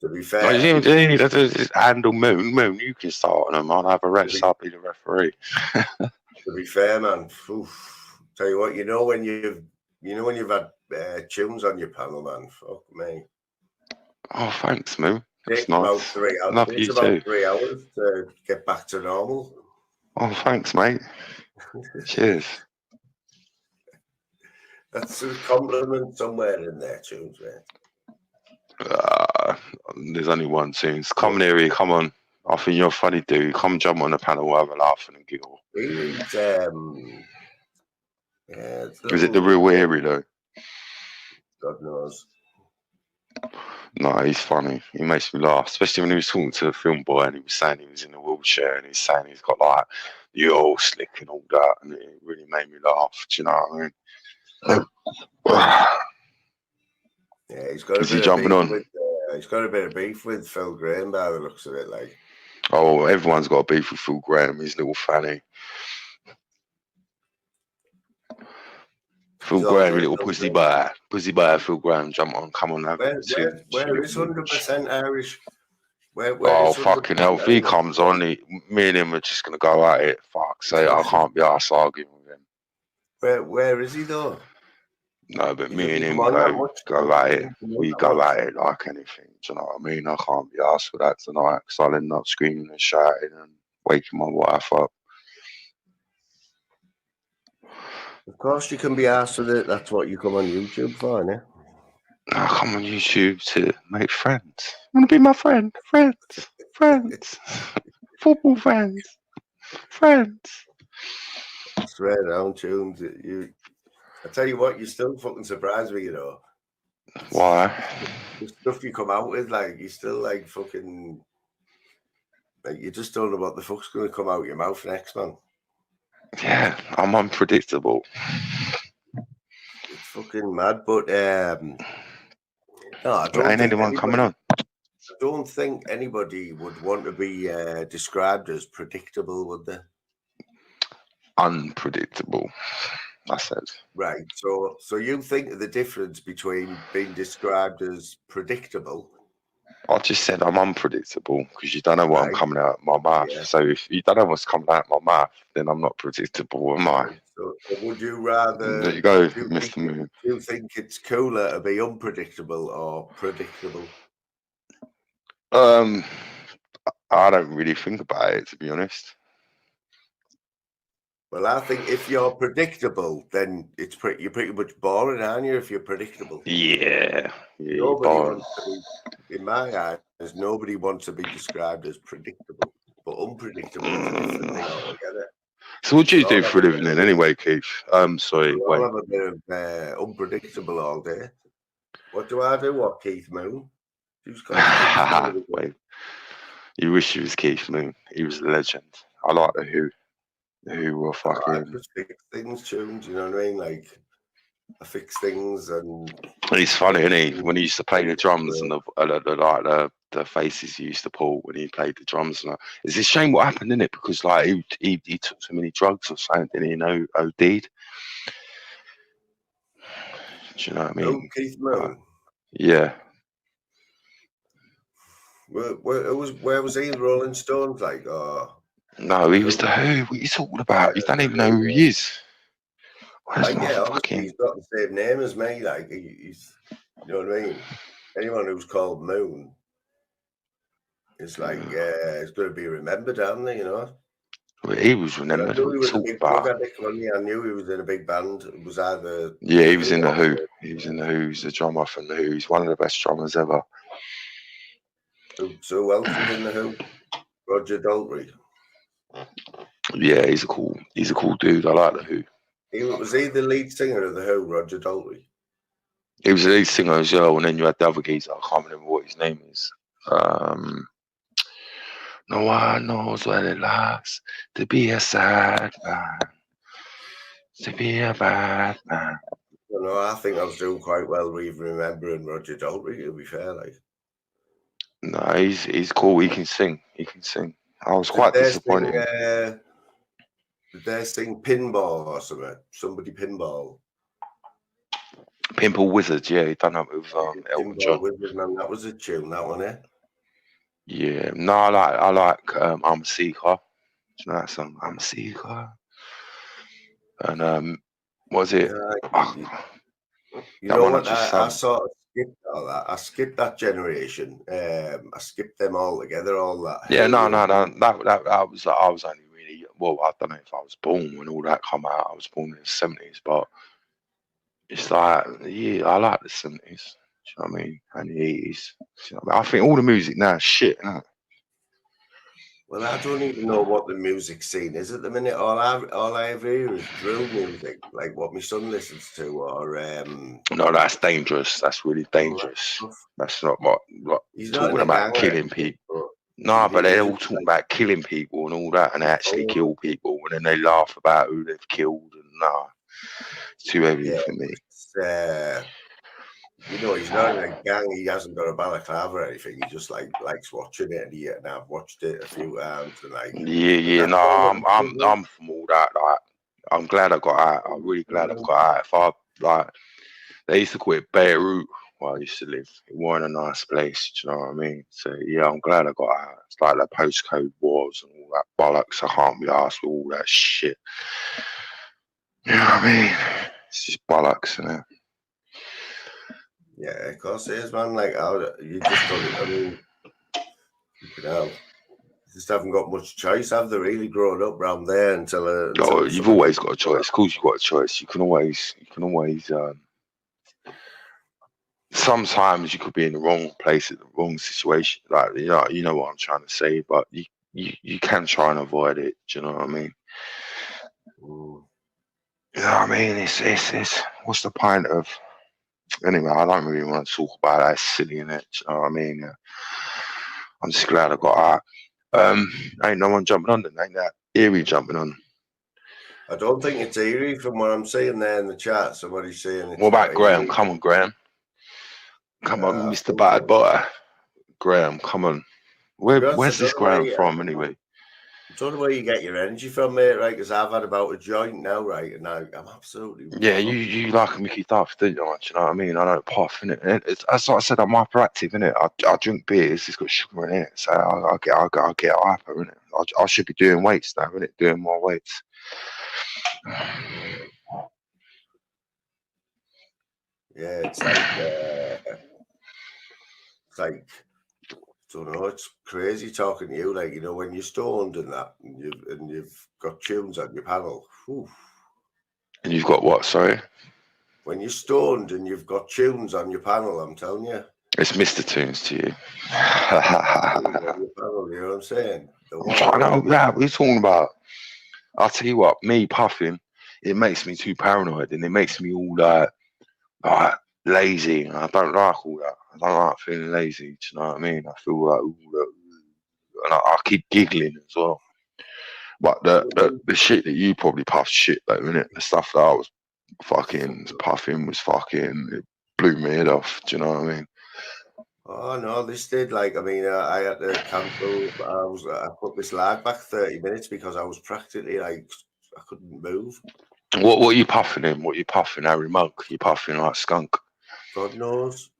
to be fair,
I didn't even just handle Moon. Moon, you can start on them. I'll have a rest. I'll be the referee.
to be fair, man. Tell you what, when you've had tunes on your panel, man. Fuck me.
Oh, thanks, Moon. That's
Takes about
nice.
3 hours.
Love
It's
you
about
too.
3 hours to get back to normal.
Oh, thanks, mate. Cheers.
That's a compliment somewhere in there, Tunes, mate.
There's only one Tunes. Come near here, come on. I think you're a funny dude. Come jump on the panel, we'll have a laugh and giggle.
He's
Is it the real Weary though?
God knows.
No, he's funny. He makes me laugh, especially when he was talking to the film boy and he was saying he was in a wheelchair and he's saying he's got like the oil slick and all that, and it really made me laugh. Do you know what I mean?
Yeah, he's got a
Is he
bit of
jumping
beef
on?
with. He's got a bit of beef with Phil Graham by the looks of it. Like,
Oh, everyone's got a beef with Phil Graham. He's little fanny. Phil Graham, you little pussy bear. Pussy bear, Phil Graham, jump on, come on now.
where is 100% Irish? Where
Oh,
is 100%
fucking hell. If he
Irish?
comes on, me and him are just going to go at it. Fuck's sake, I can't be arsed arguing with him.
Where is he though?
No, but
He
me and
doesn't
him
come on that much.
go at it.
He doesn't come on
We
that
go
much.
at it like anything. Do you know what I mean? I can't be arsed for that tonight because I'll end up screaming and shouting and waking my wife up.
Of course, you can be asked with it. That's what you come on YouTube for, innit?
I come on YouTube to make friends. Want to be my friend? Friends. Football friends.
Straight down, Tunes. I tell you what, you still fucking surprise me, you know.
Why?
The stuff you come out with, like, you still like fucking. Like, you just don't know what the fuck's going to come out of your mouth next, man.
Yeah, I'm unpredictable.
It's fucking mad, but no, I don't
Ain't
think
anyone coming on?
I don't think anybody would want to be described as predictable, would they?
Unpredictable, I said.
Right. So you think the difference between being described as predictable?
I just said I'm unpredictable because you don't know what I'm
Right.
coming out of my mouth.
Yeah.
So if you don't know what's coming out of my mouth, then I'm not predictable, am I?
So would you rather?
There you go,
do you
Mr.
think-
Moon.
Do you think it's cooler to be unpredictable or predictable?
I don't really think about it, to be honest.
Well, I think if you're predictable, then you're pretty much boring, aren't you? If you're predictable.
Yeah.
Nobody wants to be, in my eyes, nobody wants to be described as predictable, but unpredictable is a different thing altogether.
So what do you
We all
do for a
have
living then, anyway, Keith? Sorry,
We all have a bit of unpredictable all day. What do I do? What, Keith Moon? Who's got
Wait. You wish he was Keith Moon. He was a legend. I like the Who. The Who were fucking.
I just fix things, Tunes. You know what I mean? Like, I fix things and.
He's funny, isn't he? When he used to play the drums and the faces he used to pull when he played the drums. And it's a shame what happened, isn't it? Because like he took so many drugs or something, didn't he? OD'd. Do you know what I mean?
Oh, Keith Moon.
Yeah.
Where was he? Rolling Stones, like, or?
No, he was the Who. What are you talking about? You don't even know who he is. Where's my
Obviously
fucking...
he's got the same name as me. Like, he's, you know what I mean? Anyone who's called Moon is like, it's going to be remembered, aren't they? You know.
Well, he was remembered.
I knew he was a
Talk
big
about.
drug addict, wasn't he? I knew he was in a big band. It was either.
Yeah, he was in the Who. He was in the Who. He's a drummer from the Who. He's one of the best drummers ever.
So who else was in the Who? Roger Daltrey.
Yeah, he's a cool dude. I like the Who.
Was he the lead singer of the Who, Roger Daltrey?
He was the lead singer as well, and then you had the other geezer. I can't remember what his name is. No one knows what it likes to be a sad man, to be a bad man.
No, I think I was doing quite well with remembering Roger Daltrey, to be fair. Like,
no, he's cool. He can sing. I was quite disappointed.
Did they sing Pinball or something? Somebody Pinball.
Pinball Wizard, yeah, he done that with Elton John.
Wizard, man, that was a tune, that one, eh?
Yeah, no, I like I'm a Seeker. Do you know that song? I'm a Seeker. And what was it?
You know what? I skipped all that. I skipped that generation. I skipped them all together. All that.
Yeah, no.
Helio.
That I was only really, well, I don't know if I was born when all that come out. I was born in the 70s, but it's like, yeah, I like the 70s. Do you know what I mean? And the 80s. You know what I mean? I think all the music now is shit, isn't it?
Well, I don't even know what the music scene is at the minute. All I ever hear is drill music, like what my son listens to, or
No, that's dangerous. That's really dangerous. That's not what
he's not in
talking
a
about
gang.
killing people.
But
No, but
he
they're all
lives
talking
like
about killing people and all that, and they actually
oh,
kill people, and then they laugh about who they've killed. And nah, it's too heavy
yeah.
for me.
It's, you know, he's not in a gang. He hasn't got a balaclava or anything. He just likes watching it, and I've watched it a few times, and like
Yeah.
that's
No,
all
I'm from all that. Like, I'm glad I got out. I'm really glad I got out. If I like, they used to call it Beirut where I used to live. It wasn't a nice place. Do you know what I mean? So yeah, I'm glad I got out. It's like the postcode wars and all that bollocks. I can't be asked with all that shit. You know what I mean? It's just bollocks, isn't it?
Yeah, of course it is, man. Like, you just got it. I mean, you know, just haven't got much choice, have they? Really grown up round there until
Oh, you've always got a choice. Of course, you've got a choice. You can always. Sometimes you could be in the wrong place at the wrong situation. Like, you know what I'm trying to say, but you can try and avoid it. Do you know what I mean? You know what I mean? It's what's the point of? Anyway, I don't really want to talk about that. It's silly, innit? Do you know what I mean? Yeah. I'm just glad I got out. Ain't no one jumping on, ain't that eerie jumping on.
I don't think it's eerie from what I'm seeing there in the chat. Somebody's saying it's
What about
not
Graham?
eerie.
Come on, Graham. Come on, Mr. Bad Boy. Graham, come on. Where's this Graham from, anyway?
I don't know where you get your energy from, mate, right? Because I've had about a joint now, right? And I'm absolutely...
Yeah, you like a Mickey Duff, don't you? Do you know what I mean? I don't puff, innit? As I said, I'm hyperactive, innit? I drink beers, it's got sugar in it, so I get hyper, innit? I should be doing weights now, innit? Doing more weights.
Yeah, it's like... I don't know, it's crazy talking to you, like, you know, when you're stoned and that, and you've got tunes on your panel. Whew.
And you've got what, sorry?
When you're stoned and you've got tunes on your panel, I'm telling you.
It's Mr. Tunes to you.
You know what I'm saying?
I know that. What are you talking about? I'll tell you what, me puffing, it makes me too paranoid and it makes me all like lazy. And I don't like all that. I don't like feeling lazy. Do you know what I mean? I feel like, and I keep giggling as well. But the shit that you probably puff shit though, innit? The stuff that I was fucking puffing was fucking, it blew my head off. Do you know what I mean?
Oh no, this did. Like, I mean, I had to cancel. I put this lag back 30 minutes because I was practically like I couldn't move.
What are you puffing in? What are you puffing, Harry Monk? You puffing like skunk?
God knows.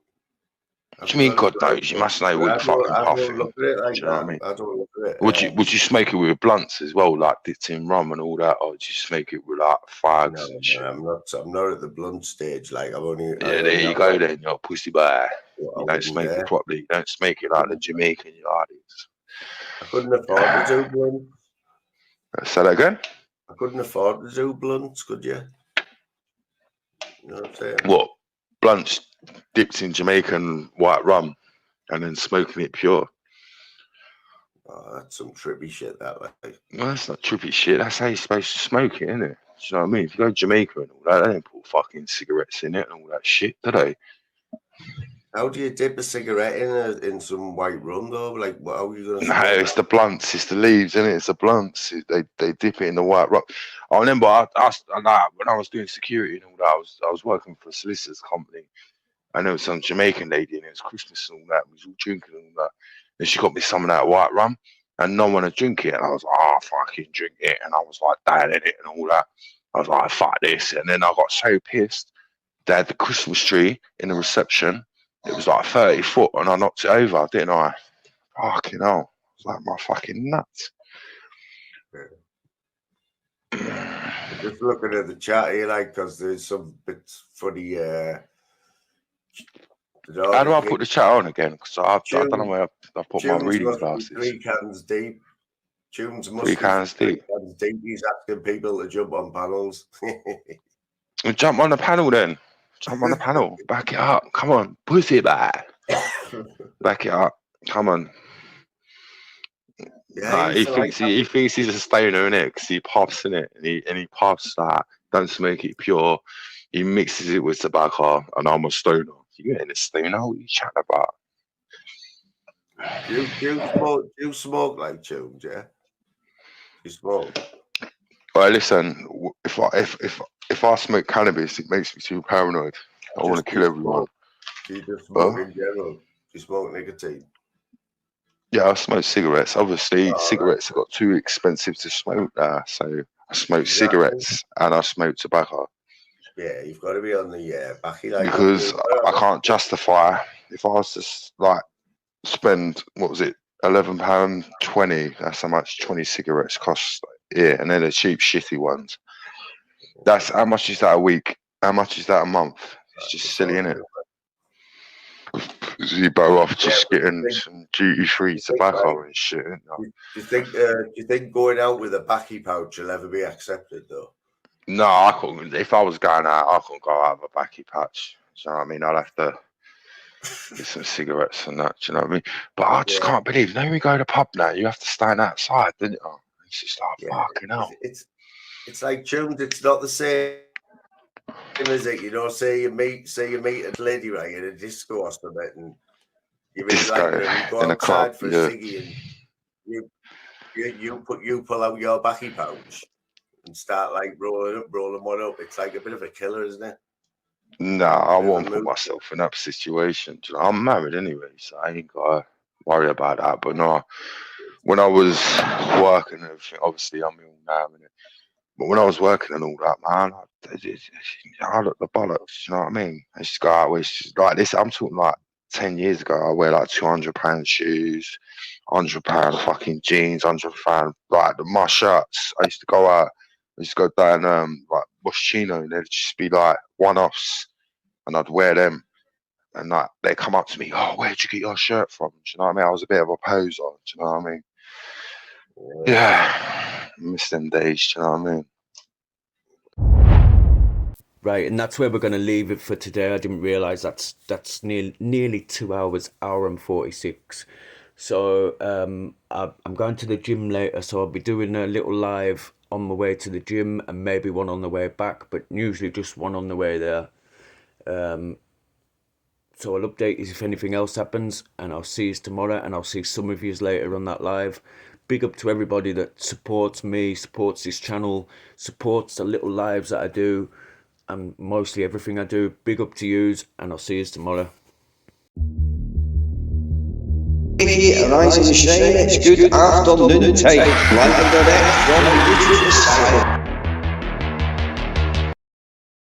What do you mean, God knows? You must know what you're fucking
I
puffing.
don't look at it like
Do you know what I
that.
mean?
I don't look at it.
Would you smoke it with blunts as well, like dipped in rum and all that, or would you smoke it with like fags
No,
and shit?
I'm not at the blunt stage. Like I'm only.
Yeah, there you go then, you're a pussy boy. You don't smoke it properly. You don't smoke it like the Jamaican yardies.
I couldn't afford to do blunts.
Say that again?
I couldn't afford to do blunts, could you? You know what I'm saying?
What? Blunts dipped in Jamaican white rum and then smoking it pure.
Oh, that's some trippy shit, that way.
No, that's not trippy shit. That's how you're supposed to smoke it, isn't it? Do you know what I mean? If you go to Jamaica and all that, they don't put fucking cigarettes in it and all that shit, do they?
How do you dip a cigarette in some white rum though? Like, how are you gonna?
No, it's the blunts, it's the leaves, isn't it? It's the blunts. They dip it in the white rock. I remember when I was doing security and all that, I was working for a solicitor's company, and there was some Jamaican lady, and it was Christmas and all that. We was all drinking and all that, and she got me some of that white rum, and no one would drink it, and I was like, oh, fucking drink it, and I was like dying in it and all that. I was like, fuck this, and then I got so pissed. They had the Christmas tree in the reception. It was like 30 foot, and I knocked it over, didn't I? Fucking hell. It's like my fucking nuts.
Just looking at the chat here, like, because there's some bits funny. There's
How do I put the chat on again? Because I don't know where I put my
Tunes
reading
must be
glasses.
3 cans deep. Tunes must
3
be
cans
3
deep.
cans deep. He's asking people to jump on panels.
Well, jump on the panel then. Jump on the panel. Back it up. Come on. Push it back. Back it up. Come on.
Yeah,
He thinks he's a stoner, innit? Because he pops in it, and he pops that. Don't smoke it pure. He mixes it with tobacco, and I'm a stoner. You ain't a stoner. What are you chatting about?
You smoke like Tunes, yeah? You smoke.
Well, listen. If I smoke cannabis, it makes me too paranoid. I want to kill everyone.
Do you just smoke in general? Do you smoke nicotine?
Yeah, I smoke cigarettes. Obviously, cigarettes have got too expensive to smoke now, so I smoke cigarettes and I smoke tobacco.
Yeah, you've got to be on the backy like
Because I can't justify if I was to like spend £11.20. That's how much 20 cigarettes cost. Yeah, and then the cheap shitty ones. That's how much is that a week? How much is that a month? It's just silly, isn't it? You better off just getting some duty-free tobacco and shit.
Do you think going out with a backy pouch will ever be accepted though?
No, I couldn't. If I was going out, I couldn't go out with a backy patch. Do you know what I mean? I'd have to get some cigarettes and that. Do you know what I mean? But I just can't believe. Now we go to the pub now, you have to stand outside, don't you? It's just like fucking hell.
It's like Tunes. It's not the same, is it? You know, say you meet a lady right in a disco or something, and you meet like you go
in a
outside
club,
for a ciggy, and you pull out your backy pouch and start like rolling one up. It's like a bit of a killer, isn't it?
No, I won't put myself in that situation. Do you know, I'm married anyway, so I ain't got to worry about that. But no, when I was working and everything, obviously I'm ill now, but when I was working and all that, man, I look the bollocks. You know what I mean? I just go out with like this. I'm talking like 10 years ago. I wear like £200 shoes, £100 fucking jeans, £100 like my shirts. I used to go out. I used to go down like Moschino, and they'd just be like one-offs, and I'd wear them, and like they come up to me, oh, where'd you get your shirt from? Do you know what I mean? I was a bit of a poser. Do you know what I mean? Yeah, I miss them days. Do you know what I mean?
Right, and that's where we're going to leave it for today. I didn't realise that's nearly 2 hours, hour and 46. So I'm going to the gym later, so I'll be doing a little live on my way to the gym and maybe one on the way back, but usually just one on the way there. So I'll update you if anything else happens, and I'll see you tomorrow, and I'll see some of you later on that live. Big up to everybody that supports me, supports this channel, supports the little lives that I do, and mostly everything I do. Big up to yous, and I'll see you tomorrow.
Rising Shane, it's good afternoon time. Live and direct from YouTube.